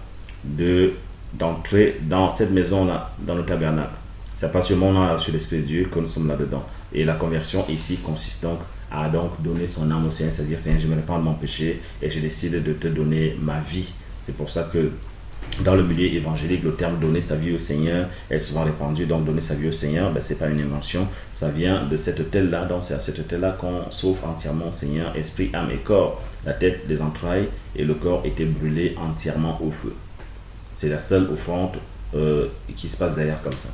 d'entrer dans cette maison-là, dans le tabernacle. C'est pas seulement on a reçu l'Esprit de Dieu que nous sommes là-dedans. Et la conversion ici consiste donc à donner son âme au Seigneur, c'est-à-dire Seigneur, je me répands de mon péché et je décide de te donner ma vie. C'est pour ça que dans le milieu évangélique, le terme donner sa vie au Seigneur est souvent répandu. Donc donner sa vie au Seigneur, ce n'est pas une invention, ça vient de cette autel-là. Donc c'est à cette autel-là qu'on s'offre entièrement au Seigneur, esprit, âme et corps. La tête, les entrailles et le corps étaient brûlés entièrement au feu. C'est la seule offrande qui se passe derrière comme ça,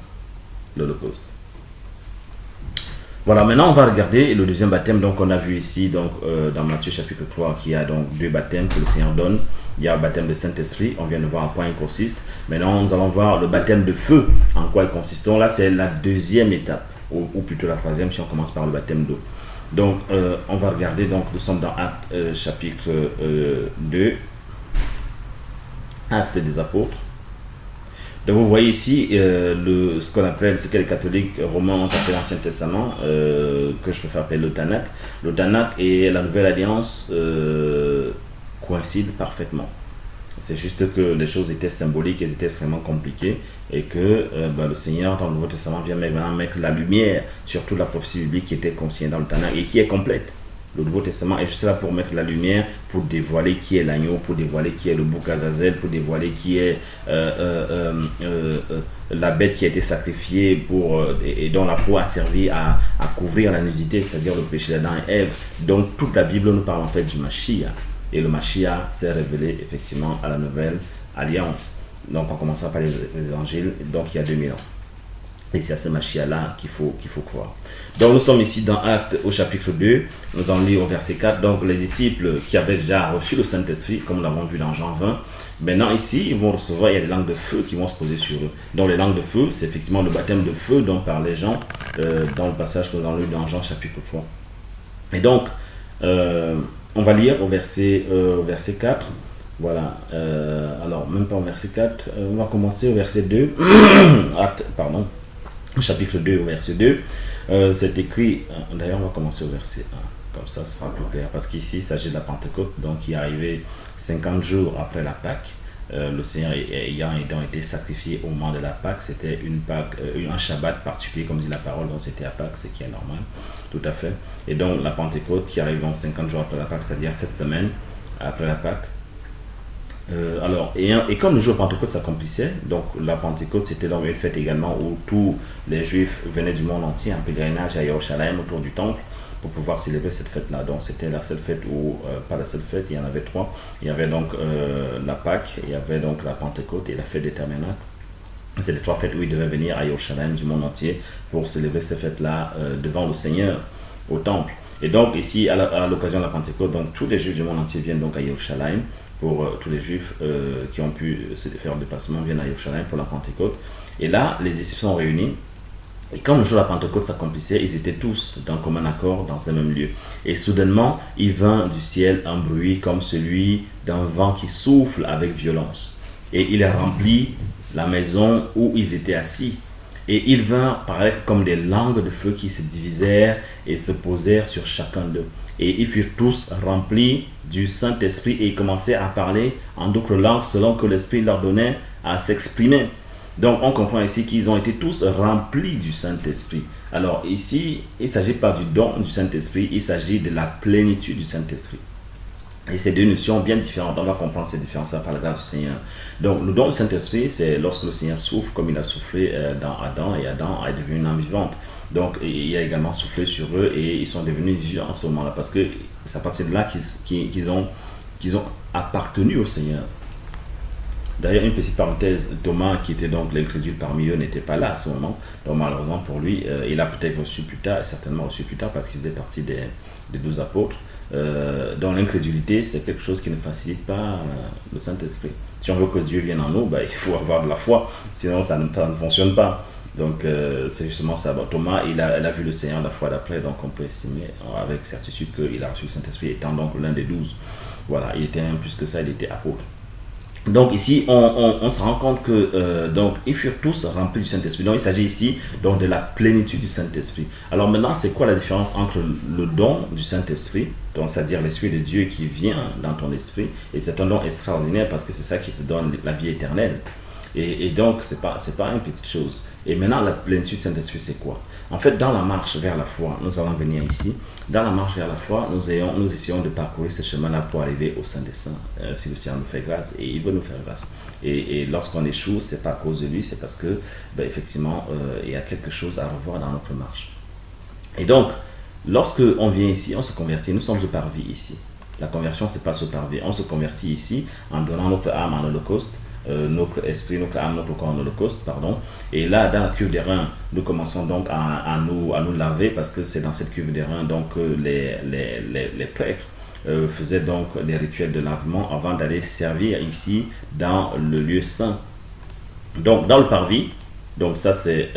l'Holocauste. Voilà, maintenant on va regarder le deuxième baptême. Donc on a vu ici dans Matthieu chapitre 3 qu'il y a donc deux baptêmes que le Seigneur donne. Il y a le baptême de Saint-Esprit, on vient de voir en quoi il consiste. Maintenant nous allons voir le baptême de feu, en quoi il consiste. Donc là c'est la deuxième étape, ou plutôt la troisième si on commence par le baptême d'eau. Donc on va regarder, donc nous sommes dans Actes chapitre 2, Actes des apôtres. Donc vous voyez ici ce qu'on appelle, ce que les catholiques romains ont appelé l'Ancien Testament, que je préfère appeler le Tanakh. Le Tanakh et la Nouvelle Alliance coïncident parfaitement. C'est juste que les choses étaient symboliques, elles étaient extrêmement compliquées et que le Seigneur dans le Nouveau Testament vient maintenant mettre la lumière sur toute la prophétie biblique qui était consignée dans le Tanakh et qui est complète. le Nouveau Testament est juste là pour mettre la lumière, pour dévoiler qui est l'agneau, pour dévoiler qui est le bouc Azazel, pour dévoiler qui est la bête qui a été sacrifiée et dont la peau a servi à couvrir la nudité, c'est-à-dire le péché d'Adam et Ève. Donc toute la Bible nous parle en fait du Mashiach. Et le Mashiach s'est révélé effectivement à la nouvelle alliance. Donc en commençant par les évangiles, donc il y a 2000 ans. Et c'est à ce Mashiach-là qu'il faut croire. Donc nous sommes ici dans Actes au chapitre 2, nous allons lire au verset 4. Donc les disciples qui avaient déjà reçu le Saint-Esprit, comme nous l'avons vu dans Jean 20, maintenant ici, ils vont recevoir, il y a des langues de feu qui vont se poser sur eux. Donc les langues de feu, c'est effectivement le baptême de feu dont parlait Jean dans le passage que nous avons lu dans Jean chapitre 3. Et donc, on va lire au verset 4. Voilà, alors même pas au verset 4, on va commencer au verset 2, chapitre 2 au verset 2, c'est écrit, d'ailleurs on va commencer au verset 1, comme ça ce sera plus clair, parce qu'ici il s'agit de la Pentecôte, donc qui est arrivé 50 jours après la Pâque, le Seigneur ayant été sacrifié au moment de la Pâque, c'était une Pâque, un Shabbat particulier comme dit la parole, donc c'était à Pâque, ce qui est normal, tout à fait, et donc la Pentecôte qui arrive donc 50 jours après la Pâque, c'est-à-dire 7 semaines après la Pâque. Et comme le jour de Pentecôte s'accomplissait, donc la Pentecôte c'était donc une fête également où tous les Juifs venaient du monde entier en pèlerinage à Yerushalayim autour du temple pour pouvoir célébrer cette fête-là. Donc c'était la seule fête où, pas la seule fête, il y en avait trois. Il y avait donc la Pâque, il y avait donc la Pentecôte et la fête des Tabernacles. C'est les trois fêtes où ils devaient venir à Yerushalayim du monde entier pour célébrer cette fête-là devant le Seigneur au temple. Et donc ici, à l'occasion de la Pentecôte, donc tous les Juifs du monde entier viennent donc à Yerushalayim. Pour tous les Juifs qui ont pu se faire le déplacement, viennent à Yerushalayim pour la Pentecôte. Et là, les disciples sont réunis. Et quand le jour de la Pentecôte s'accomplissait, ils étaient tous d'un commun accord dans un même lieu. Et soudainement, il vint du ciel un bruit comme celui d'un vent qui souffle avec violence. Et il remplit la maison où ils étaient assis. Et il vint paraître comme des langues de feu qui se divisèrent et se posèrent sur chacun d'eux. Et ils furent tous remplis du Saint-Esprit et ils commençaient à parler en d'autres langues selon que l'Esprit leur donnait à s'exprimer. Donc on comprend ici qu'ils ont été tous remplis du Saint-Esprit. Alors ici, il ne s'agit pas du don du Saint-Esprit, il s'agit de la plénitude du Saint-Esprit. Et ces deux notions bien différentes, on va comprendre ces différences par la grâce du Seigneur. Donc le don du Saint-Esprit, c'est lorsque le Seigneur souffle comme il a soufflé dans Adam, et Adam est devenu une âme vivante. Donc il a également soufflé sur eux et ils sont devenus vivants en ce moment-là, parce que c'est à partir de là qu'ils ont appartenu au Seigneur. D'ailleurs, une petite parenthèse, Thomas, qui était donc l'incrédule parmi eux, n'était pas là à ce moment. Donc malheureusement pour lui, il a peut-être reçu plus tard, certainement reçu plus tard, parce qu'il faisait partie des 12 apôtres. Donc l'incrédulité, c'est quelque chose qui ne facilite pas le Saint-Esprit. Si on veut que Dieu vienne en nous, il faut avoir de la foi, sinon ça ne fonctionne pas. Donc c'est justement ça. Thomas, il a vu le Seigneur la fois d'après, donc on peut estimer avec certitude qu'il a reçu le Saint-Esprit, étant donc l'un des 12. Voilà, il était même plus que ça, il était apôtre. Donc ici, on se rend compte que donc ils furent tous remplis du Saint-Esprit. Donc il s'agit ici donc de la plénitude du Saint-Esprit. Alors maintenant, c'est quoi la différence entre le don du Saint-Esprit, donc c'est-à-dire l'Esprit de Dieu qui vient dans ton esprit, et c'est un don extraordinaire parce que c'est ça qui te donne la vie éternelle. Et donc, c'est pas une petite chose. Et maintenant, la plénitude du Saint-Esprit, c'est quoi? En fait, dans la marche vers la foi, nous allons venir ici. Dans la marche vers la foi, nous essayons de parcourir ce chemin-là pour arriver au Saint des Saints, si le Seigneur nous fait grâce, et il veut nous faire grâce. Et lorsqu'on échoue, c'est pas à cause de lui, c'est parce que, effectivement, il y a quelque chose à revoir dans notre marche. Et donc, lorsque on vient ici, on se convertit, nous sommes au parvis ici. La conversion, c'est pas ce parvis. On se convertit ici en donnant notre âme en holocauste. Notre esprit, notre âme, notre corps en holocauste, pardon. Et là, dans la cuve des reins, nous commençons donc à nous laver, parce que c'est dans cette cuve des reins donc, que les prêtres faisaient donc les rituels de lavement avant d'aller servir ici dans le lieu saint. Donc dans le parvis, donc ça c'est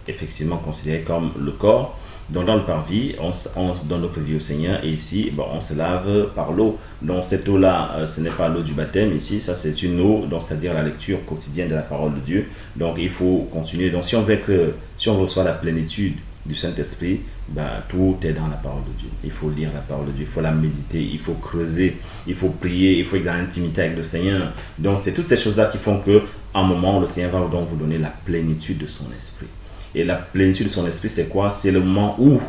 effectivement considéré comme le corps. Donc dans le parvis, on donne notre vie au Seigneur, et ici, on se lave par l'eau. Donc cette eau-là, ce n'est pas l'eau du baptême ici, ça c'est une eau, c'est-à-dire la lecture quotidienne de la parole de Dieu. Donc il faut continuer. Donc si on reçoit la plénitude du Saint-Esprit, tout est dans la parole de Dieu. Il faut lire la parole de Dieu, il faut la méditer, il faut creuser, il faut prier, il faut être dans l'intimité avec le Seigneur. Donc c'est toutes ces choses-là qui font qu'à un moment, le Seigneur va donc vous donner la plénitude de son esprit. Et la plénitude de son esprit, c'est quoi? C'est le moment où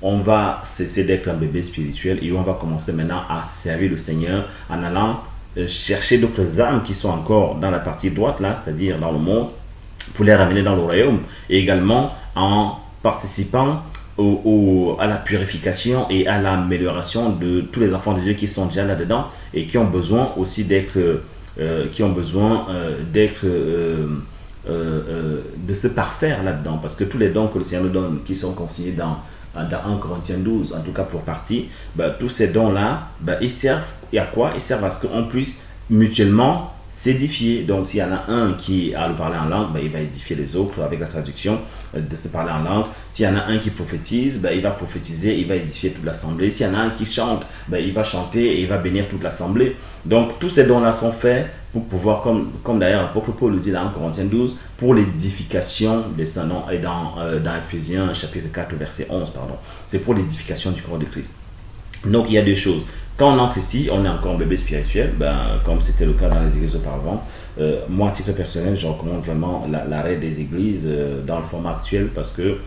on va cesser d'être un bébé spirituel et on va commencer maintenant à servir le Seigneur en allant chercher d'autres âmes qui sont encore dans la partie droite là, c'est-à-dire dans le monde, pour les ramener dans le royaume, et également en participant à la purification et à l'amélioration de tous les enfants de Dieu qui sont déjà là-dedans et qui ont besoin aussi d'être de se parfaire là-dedans, parce que tous les dons que le Seigneur nous donne, qui sont consignés dans 1 Corinthiens 12, en tout cas pour partie, tous ces dons-là, ils servent à quoi? Ils servent à ce qu'on puisse mutuellement s'édifier. Donc s'il y en a un qui a le parler en langue, il va édifier les autres avec la traduction de se parler en langue. S'il y en a un qui prophétise, il va prophétiser, il va édifier toute l'assemblée. S'il y en a un qui chante, il va chanter et il va bénir toute l'assemblée. Donc tous ces dons-là sont faits pour pouvoir, comme d'ailleurs l'apôtre Paul le dit dans 1 Corinthiens 12, pour l'édification des saints. Et dans Ephésiens chapitre 4 verset 11, pardon. C'est pour l'édification du corps de Christ. Donc il y a deux choses. Quand on entre ici, on est encore un bébé spirituel, comme c'était le cas dans les églises auparavant. Moi, à titre personnel, je recommande vraiment l'arrêt des églises dans le format actuel, parce que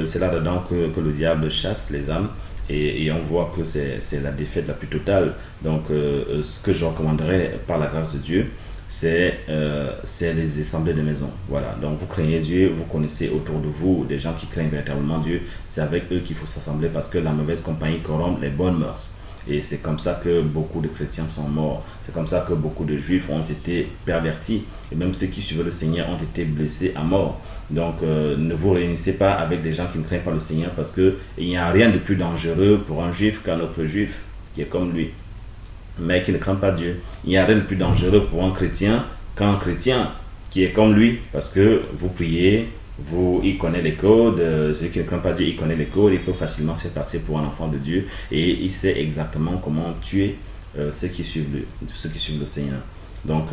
c'est là-dedans que le diable chasse les âmes, et on voit que c'est la défaite la plus totale. Donc ce que je recommanderais par la grâce de Dieu, c'est les assemblées de maison. Voilà. Donc vous craignez Dieu, vous connaissez autour de vous des gens qui craignent véritablement Dieu. C'est avec eux qu'il faut s'assembler, parce que la mauvaise compagnie corrompt les bonnes mœurs. Et c'est comme ça que beaucoup de chrétiens sont morts. C'est comme ça que beaucoup de juifs ont été pervertis. Et même ceux qui suivaient le Seigneur ont été blessés à mort. Donc ne vous réunissez pas avec des gens qui ne craignent pas le Seigneur, parce qu'il n'y a rien de plus dangereux pour un juif qu'un autre juif qui est comme lui, mais qui ne craint pas Dieu. Il n'y a rien de plus dangereux pour un chrétien qu'un chrétien qui est comme lui, parce que vous priez, il connaît les codes, celui qui ne craint pas Dieu, il connaît les codes, il peut facilement se passer pour un enfant de Dieu, et il sait exactement comment tuer ceux qui suivent le Seigneur. Donc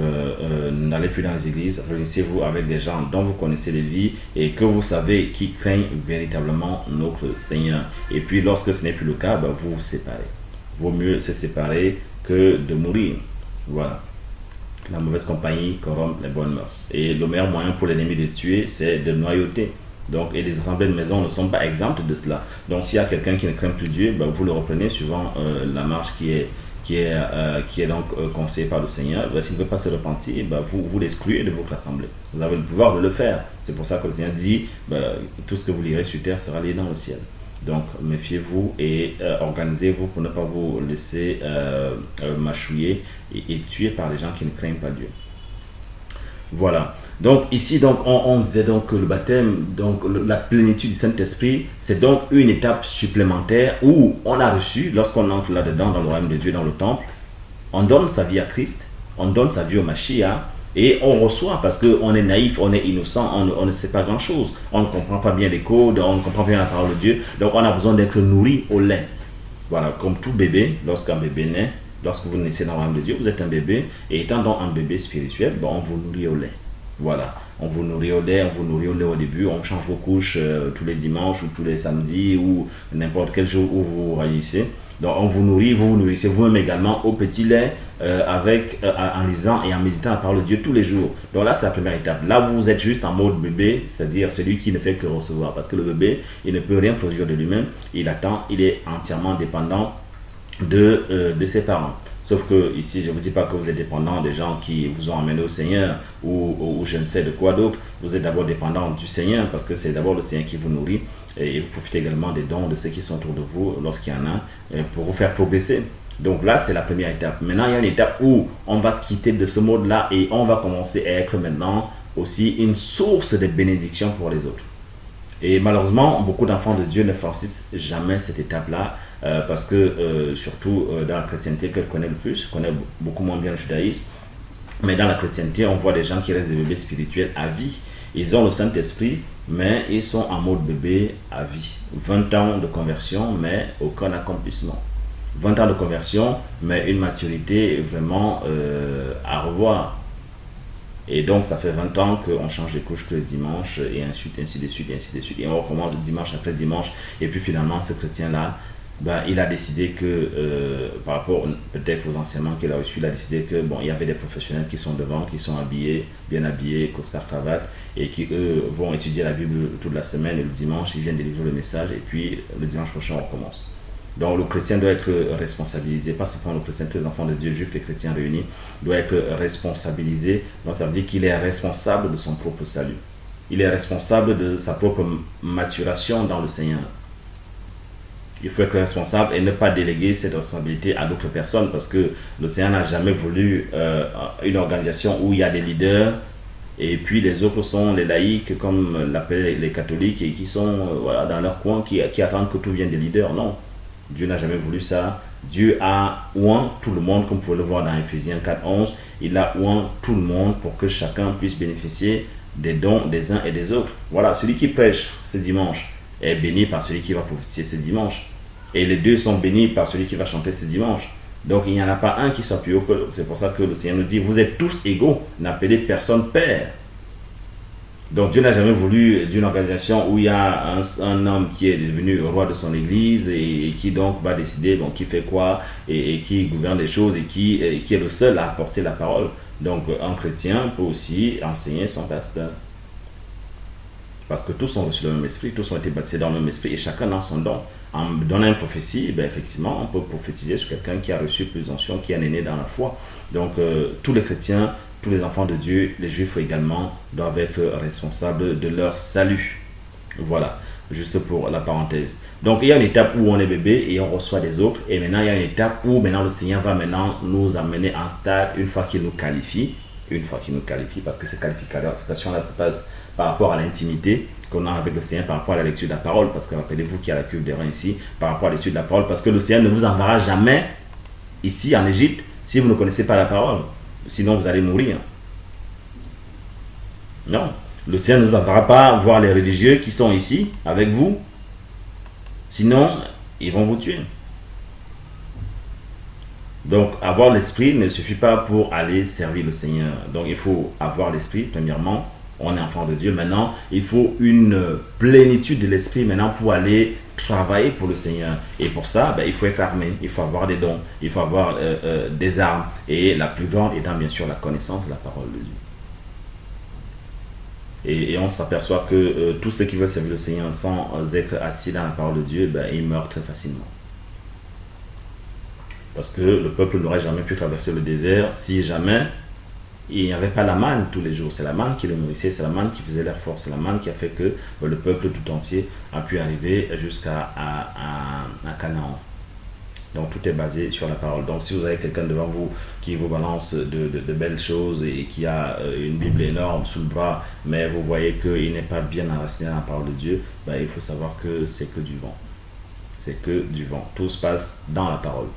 n'allez plus dans les églises, réunissez-vous avec des gens dont vous connaissez les vies et que vous savez qui craignent véritablement notre Seigneur. Et puis lorsque ce n'est plus le cas, vous vous séparez. Vaut mieux se séparer que de mourir. Voilà. La mauvaise compagnie corrompt les bonnes mœurs. Et le meilleur moyen pour l'ennemi de tuer, c'est de noyauter. Donc, et les assemblées de maison ne sont pas exemptes de cela. Donc, s'il y a quelqu'un qui ne craint plus Dieu, vous le reprenez suivant la marche qui est donc conseillée par le Seigneur. S'il ne veut pas se repentir, vous l'excluez de votre assemblée. Vous avez le pouvoir de le faire. C'est pour ça que le Seigneur dit, tout ce que vous lirez sur terre sera lié dans le ciel. Donc, méfiez-vous et organisez-vous pour ne pas vous laisser mâchouiller et tuer par les gens qui ne craignent pas Dieu. Voilà. Donc, ici, on disait donc que le baptême, donc la plénitude du Saint-Esprit, c'est donc une étape supplémentaire où on a reçu, lorsqu'on entre là-dedans, dans le royaume de Dieu, dans le temple, on donne sa vie à Christ, on donne sa vie au Mashiach, et on reçoit parce qu'on est naïf, on est innocent, on ne sait pas grand-chose. On ne comprend pas bien les codes, on ne comprend pas bien la parole de Dieu. Donc on a besoin d'être nourri au lait. Voilà, comme tout bébé, lorsqu'un bébé naît, lorsque vous naissez dans le royaume de Dieu, vous êtes un bébé. Et étant donc un bébé spirituel, on vous nourrit au lait. Voilà, on vous nourrit au lait, au début. On change vos couches tous les dimanches ou tous les samedis ou n'importe quel jour où vous réunissez. Donc on vous nourrit, vous vous nourrissez vous-même également au petit lait en lisant et en méditant la parole de Dieu tous les jours. Donc là c'est la première étape. Là vous êtes juste en mode bébé, c'est-à-dire celui qui ne fait que recevoir. Parce que le bébé, il ne peut rien produire de lui-même, il attend, il est entièrement dépendant de ses parents. Sauf que ici, je ne vous dis pas que vous êtes dépendant des gens qui vous ont amené au Seigneur ou je ne sais de quoi d'autre. Vous êtes d'abord dépendant du Seigneur parce que c'est d'abord le Seigneur qui vous nourrit. Et vous profitez également des dons de ceux qui sont autour de vous lorsqu'il y en a pour vous faire progresser. Donc là, c'est la première étape. Maintenant, il y a une étape où on va quitter de ce mode-là et on va commencer à être maintenant aussi une source de bénédiction pour les autres. Et malheureusement, beaucoup d'enfants de Dieu ne franchissent jamais cette étape-là parce que, surtout dans la chrétienté que je connais le plus, je connais beaucoup moins bien le judaïsme, mais dans la chrétienté, on voit des gens qui restent des bébés spirituels à vie. Ils ont le Saint-Esprit, mais ils sont en mode bébé à vie. 20 ans de conversion, mais aucun accomplissement. 20 ans de conversion, mais une maturité vraiment à revoir. Et donc, ça fait 20 ans qu'on change les couches que le dimanche, et ainsi de suite, ainsi de suite. Et on recommence dimanche après dimanche. Et puis finalement, ce chrétien-là ben, il a décidé que, par rapport peut-être aux enseignements qu'il a reçus, il a décidé que bon, il y avait des professionnels qui sont devant, qui sont habillés, bien habillés, costard, cravate, et qui eux vont étudier la Bible toute la semaine, et le dimanche ils viennent délivrer le message, et puis le dimanche prochain on recommence. Donc le chrétien doit être responsabilisé, pas simplement le chrétien, tous les enfants de Dieu, juifs et chrétiens réunis, doivent être responsabilisés. Donc ça veut dire qu'il est responsable de son propre salut. Il est responsable de sa propre maturation dans le Seigneur. Il faut être responsable et ne pas déléguer cette responsabilité à d'autres personnes, parce que le Seigneur n'a jamais voulu une organisation où il y a des leaders et puis les autres sont les laïcs, comme l'appellent les catholiques, et qui sont voilà, dans leur coin, qui attendent que tout vienne des leaders. Non, Dieu n'a jamais voulu ça. Dieu a oint tout le monde, comme vous pouvez le voir dans Ephésiens 4:11. Il a oint tout le monde pour que chacun puisse bénéficier des dons des uns et des autres. Voilà, celui qui prêche ce dimanche est béni par celui qui va prophétiser ce dimanche. Et les deux sont bénis par celui qui va chanter ce dimanche. Donc il n'y en a pas un qui soit plus haut que l'autre. C'est pour ça que le Seigneur nous dit, vous êtes tous égaux, n'appelez personne père. Donc Dieu n'a jamais voulu d'une organisation où il y a un homme qui est devenu roi de son église et qui donc va décider bon, qui fait quoi et qui gouverne les choses et qui est le seul à apporter la parole. Donc un chrétien peut aussi enseigner son pasteur. Parce que tous ont reçu le même esprit, tous ont été baptisés dans le même esprit et chacun a son don. En donnant une prophétie, ben effectivement, on peut prophétiser sur quelqu'un qui a reçu plus d'onction, qui est né dans la foi. Donc tous les chrétiens, tous les enfants de Dieu, les juifs également, doivent être responsables de leur salut. Voilà, juste pour la parenthèse. Donc il y a une étape où on est bébé et on reçoit des autres. Et maintenant il y a une étape où maintenant le Seigneur va maintenant nous amener en stade une fois qu'il nous qualifie. Une fois qu'il nous qualifie, parce que ces qualifications-là se passent par rapport à l'intimité qu'on a avec le Seigneur, par rapport à la lecture de la parole, parce que rappelez-vous qu'il y a la cuve des reins ici, par rapport à la lecture de la parole, parce que le Seigneur ne vous enverra jamais ici en Égypte si vous ne connaissez pas la parole, sinon vous allez mourir. Non, le Seigneur ne vous enverra pas voir les religieux qui sont ici avec vous, sinon ils vont vous tuer. Donc, avoir l'esprit ne suffit pas pour aller servir le Seigneur. Donc, il faut avoir l'esprit, premièrement. On est enfant de Dieu. Maintenant, il faut une plénitude de l'esprit maintenant pour aller travailler pour le Seigneur. Et pour ça, ben, il faut être armé. Il faut avoir des dons. Il faut avoir des armes. Et la plus grande étant, bien sûr, la connaissance de la parole de Dieu. Et on s'aperçoit que tous ceux qui veulent servir le Seigneur sans être assis dans la parole de Dieu, ben, ils meurent très facilement. Parce que le peuple n'aurait jamais pu traverser le désert si jamais il n'y avait pas la manne tous les jours. C'est la manne qui le nourrissait, c'est la manne qui faisait leur force, c'est la manne qui a fait que le peuple tout entier a pu arriver jusqu'à Canaan. Donc tout est basé sur la parole. Donc si vous avez quelqu'un devant vous qui vous balance de belles choses et qui a une Bible énorme sous le bras, mais vous voyez qu'il n'est pas bien enraciné dans la parole de Dieu, ben, il faut savoir que c'est que du vent. C'est que du vent. Tout se passe dans la parole.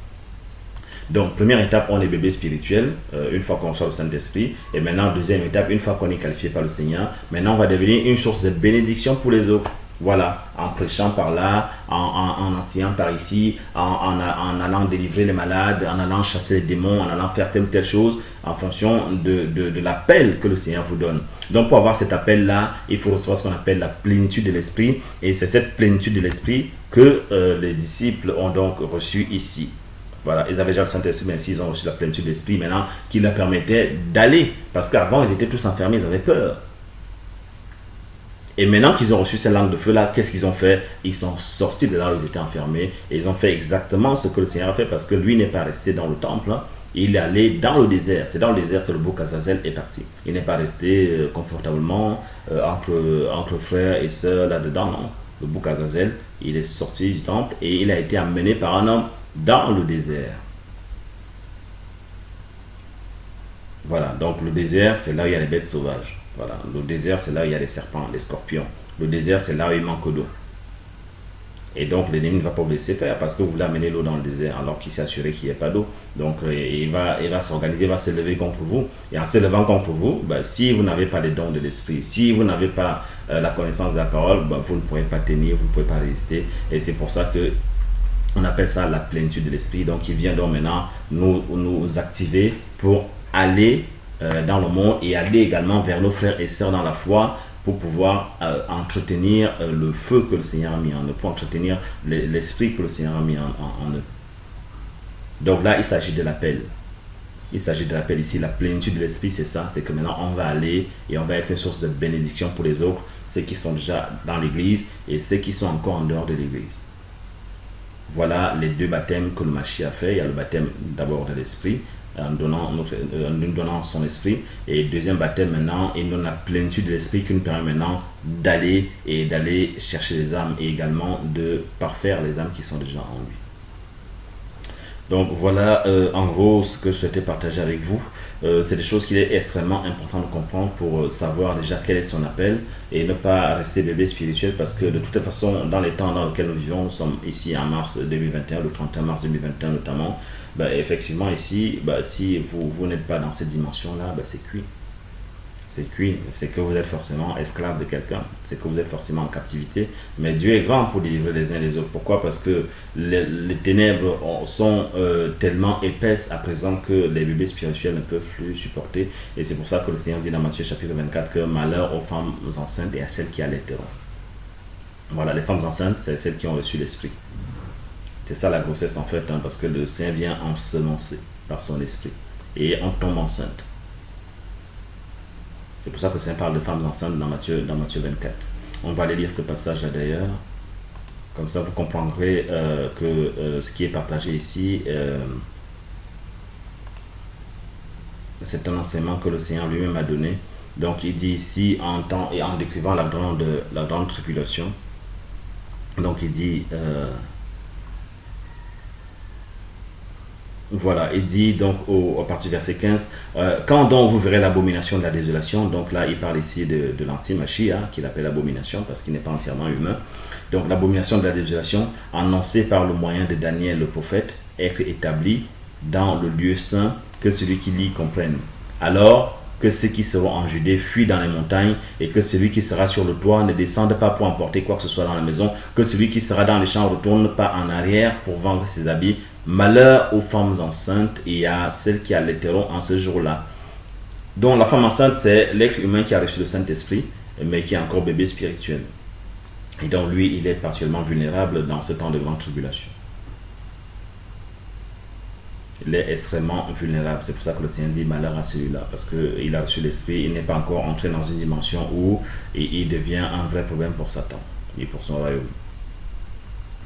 Donc, première étape, on est bébé spirituel, une fois qu'on reçoit le Saint-Esprit. Et maintenant, deuxième étape, une fois qu'on est qualifié par le Seigneur, maintenant on va devenir une source de bénédiction pour les autres. Voilà, en prêchant par là, en enseignant par ici, en allant délivrer les malades, en allant chasser les démons, en allant faire telle ou telle chose, en fonction de l'appel que le Seigneur vous donne. Donc, pour avoir cet appel-là, il faut recevoir ce qu'on appelle la plénitude de l'Esprit. Et c'est cette plénitude de l'Esprit que les disciples ont donc reçu ici. Voilà, ils avaient déjà le Saint-Esprit, mais s'ils ont reçu la plénitude de l'Esprit maintenant, qui leur permettait d'aller. Parce qu'avant, ils étaient tous enfermés, ils avaient peur. Et maintenant qu'ils ont reçu ces langues de feu-là, qu'est-ce qu'ils ont fait? Ils sont sortis de là où ils étaient enfermés. Et ils ont fait exactement ce que le Seigneur a fait, parce que lui n'est pas resté dans le temple. Hein. Il est allé dans le désert. C'est dans le désert que le bouc Azazel est parti. Il n'est pas resté confortablement entre frères et sœurs là-dedans. Non. Le bouc Azazel, il est sorti du temple et il a été amené par un homme dans le désert. Voilà, donc le désert, c'est là où il y a les bêtes sauvages. Voilà, le désert, c'est là où il y a les serpents, les scorpions. Le désert, c'est là où il manque d'eau. Et donc l'ennemi ne va pas vous laisser faire parce que vous voulez amener l'eau dans le désert alors qu'il s'est assuré qu'il n'y ait pas d'eau. Donc il va s'organiser, il va se lever contre vous. Et en se levant contre vous, ben, si vous n'avez pas les dons de l'esprit, si vous n'avez pas la connaissance de la parole, ben, vous ne pourrez pas tenir, vous ne pouvez pas résister. Et c'est pour ça que on appelle ça la plénitude de l'esprit. Donc il vient donc maintenant nous activer pour aller dans le monde et aller également vers nos frères et sœurs dans la foi pour pouvoir entretenir le feu que le Seigneur a mis en eux, pour entretenir l'esprit que le Seigneur a mis en eux. Donc là, il s'agit de l'appel. Il s'agit de l'appel ici, la plénitude de l'esprit, c'est ça, c'est que maintenant on va aller et on va être une source de bénédiction pour les autres, ceux qui sont déjà dans l'église et ceux qui sont encore en dehors de l'église. Voilà les deux baptêmes que le Mashiach a fait. Il y a le baptême d'abord de l'esprit, en nous donnant son esprit, et le deuxième baptême maintenant, il nous donne la plénitude de l'esprit qui nous permet maintenant d'aller chercher les âmes et également de parfaire les âmes qui sont déjà en lui. Donc voilà en gros ce que je souhaitais partager avec vous. C'est des choses qu'il est extrêmement important de comprendre pour savoir déjà quel est son appel et ne pas rester bébé spirituel, parce que de toute façon, dans les temps dans lesquels nous vivons, nous sommes ici en mars 2021, le 31 mars 2021 notamment, effectivement ici, si vous n'êtes pas dans cette dimension-là, c'est cuit. C'est cuit, c'est que vous êtes forcément esclave de quelqu'un, c'est que vous êtes forcément en captivité. Mais Dieu est grand pour délivrer les uns les autres. Pourquoi? Parce que les ténèbres sont tellement épaisses à présent que les bébés spirituels ne peuvent plus supporter. Et c'est pour ça que le Seigneur dit dans Matthieu chapitre 24 que malheur aux femmes enceintes et à celles qui allaiteront. Voilà, les femmes enceintes, c'est celles qui ont reçu l'esprit. C'est ça la grossesse en fait, parce que le Seigneur vient ensemencer par son esprit. Et on tombe enceinte. C'est pour ça que le Seigneur parle de femmes enceintes dans Matthieu 24. On va aller lire ce passage-là d'ailleurs. Comme ça, vous comprendrez que ce qui est partagé ici, c'est un enseignement que le Seigneur lui-même a donné. Donc, il dit ici, en décrivant la grande tribulation, donc il dit... Voilà, il dit donc à partir du verset 15, quand donc vous verrez l'abomination de la désolation, donc là il parle ici de l'anti-Mashiach, qu'il appelle abomination parce qu'il n'est pas entièrement humain. Donc l'abomination de la désolation, annoncée par le moyen de Daniel le prophète, être établie dans le lieu saint, que celui qui lit comprenne. Alors que ceux qui seront en Judée fuient dans les montagnes, et que celui qui sera sur le toit ne descende pas pour emporter quoi que ce soit dans la maison, que celui qui sera dans les champs ne retourne pas en arrière pour vendre ses habits. Malheur aux femmes enceintes et à celles qui allaiteront en ce jour-là. Donc la femme enceinte, c'est l'être humain qui a reçu le Saint-Esprit, mais qui est encore bébé spirituel. Et donc lui, il est particulièrement vulnérable dans ce temps de grande tribulation. Il est extrêmement vulnérable. C'est pour ça que le Seigneur dit malheur à celui-là, parce qu'il a reçu l'Esprit, il n'est pas encore entré dans une dimension où il devient un vrai problème pour Satan et pour son royaume.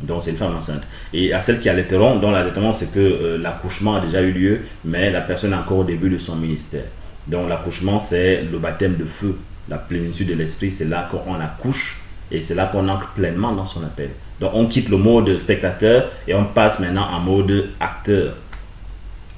Donc c'est une femme enceinte. Et à celles qui allaiteront, dont l'allaitement c'est que l'accouchement a déjà eu lieu, mais la personne est encore au début de son ministère. Donc l'accouchement c'est le baptême de feu, la plénitude de l'esprit, c'est là qu'on accouche et c'est là qu'on entre pleinement dans son appel. Donc on quitte le mode spectateur et on passe maintenant en mode acteur,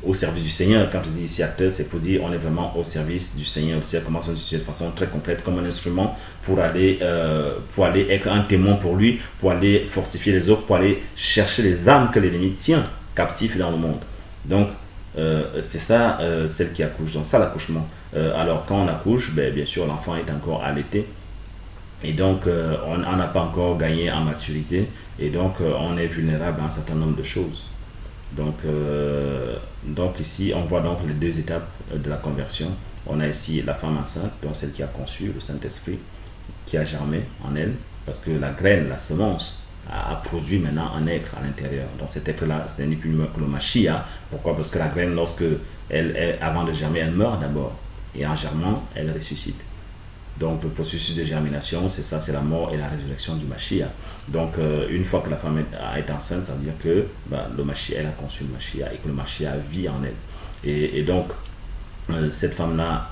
au service du Seigneur. Quand je dis ici acteur, c'est pour dire on est vraiment au service du Seigneur. Le Seigneur commence de façon très complète comme un instrument pour aller être un témoin pour lui, pour aller fortifier les autres, pour aller chercher les âmes que l'ennemi tient captifs dans le monde. Donc c'est ça celle qui accouche. Donc ça l'accouchement. Alors quand on accouche, bien sûr l'enfant est encore allaité et donc on n'a pas encore gagné en maturité et donc on est vulnérable à un certain nombre de choses. Donc ici, on voit donc les deux étapes de la conversion. On a ici la femme enceinte, donc celle qui a conçu le Saint-Esprit, qui a germé en elle, parce que la graine, la semence, a produit maintenant un être à l'intérieur. Donc cet être-là, ce n'est ni plus ni moins que le Mashiach. Pourquoi? Parce que la graine, avant de germer, elle meurt d'abord. Et en germant, elle ressuscite. Donc le processus de germination, c'est ça, c'est la mort et la résurrection du Mashiach. Donc une fois que la femme a été enceinte, ça veut dire que le Mashiach, elle a conçu le Mashiach et que le Mashiach vit en elle. Et donc cette femme-là,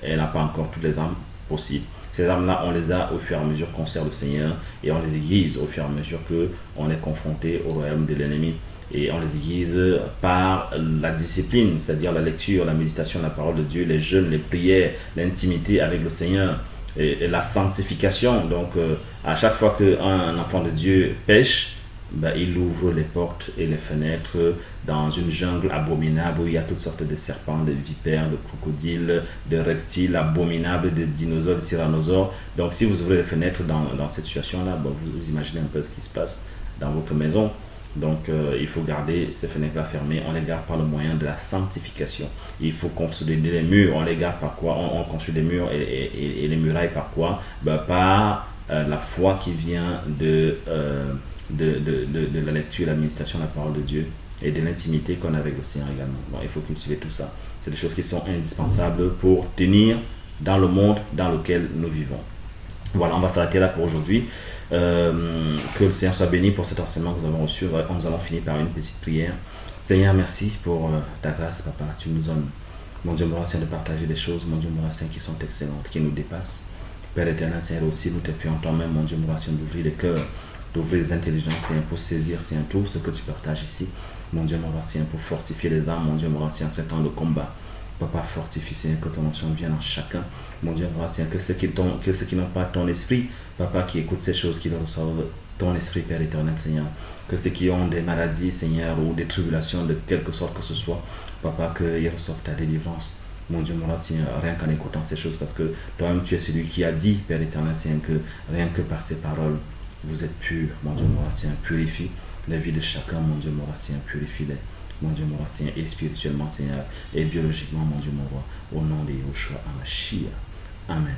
elle n'a pas encore toutes les âmes possibles. Ces âmes-là, on les a au fur et à mesure qu'on sert le Seigneur et on les aiguise au fur et à mesure qu'on est confronté au royaume de l'ennemi. Et on les aiguise par la discipline, c'est-à-dire la lecture, la méditation de la parole de Dieu, les jeûnes, les prières, l'intimité avec le Seigneur et la sanctification. Donc à chaque fois qu'un enfant de Dieu pêche, il ouvre les portes et les fenêtres dans une jungle abominable où il y a toutes sortes de serpents, de vipères, de crocodiles, de reptiles abominables, de dinosaures, de tyrannosaures. Donc si vous ouvrez les fenêtres dans cette situation-là, vous imaginez un peu ce qui se passe dans votre maison. Donc, il faut garder ces fenêtres-là fermées. On les garde par le moyen de la sanctification. Il faut construire les murs. On les garde par quoi? On construit des murs et les murailles par quoi? Par la foi qui vient de la lecture et l'administration de la parole de Dieu et de l'intimité qu'on a avec le Seigneur également. Donc, il faut cultiver tout ça. C'est des choses qui sont indispensables pour tenir dans le monde dans lequel nous vivons. Voilà, on va s'arrêter là pour aujourd'hui. Que le Seigneur soit béni pour cet enseignement que nous avons reçu. Nous allons finir par une petite prière. Seigneur, merci pour ta grâce, Papa. Tu nous donnes, mon Dieu, mon Seigneur, de partager des choses, mon Dieu, mon Seigneur, qui sont excellentes, qui nous dépassent. Père éternel, Seigneur, aussi, nous te prions toi-même, mon Dieu, mon Seigneur, d'ouvrir les cœurs, d'ouvrir les intelligences, Seigneur, pour saisir, Seigneur, tout ce que tu partages ici. Mon Dieu, mon Seigneur, pour fortifier les âmes, mon Dieu, mon Seigneur, c'est temps de combat. Papa, fortifie, Seigneur, que ton onction vienne en chacun. Mon Dieu, Seigneur, que ceux qui n'ont pas ton esprit, Papa, qui écoutent ces choses, qui reçoivent ton esprit, Père éternel, Seigneur. Que ceux qui ont des maladies, Seigneur, ou des tribulations de quelque sorte que ce soit, Papa, qu'ils reçoivent ta délivrance. Mon Dieu, mon Seigneur, rien qu'en écoutant ces choses, parce que toi-même, tu es celui qui a dit, Père éternel, Seigneur, que rien que par ces paroles, vous êtes purs. Mon Dieu, mon Seigneur, purifie la vie de chacun, mon Dieu, mon Seigneur, purifie-les. Mon Dieu, mon roi, Seigneur, et spirituellement, Seigneur, et biologiquement, mon Dieu, mon roi, au nom de Yeshua HaMashiach. Amen.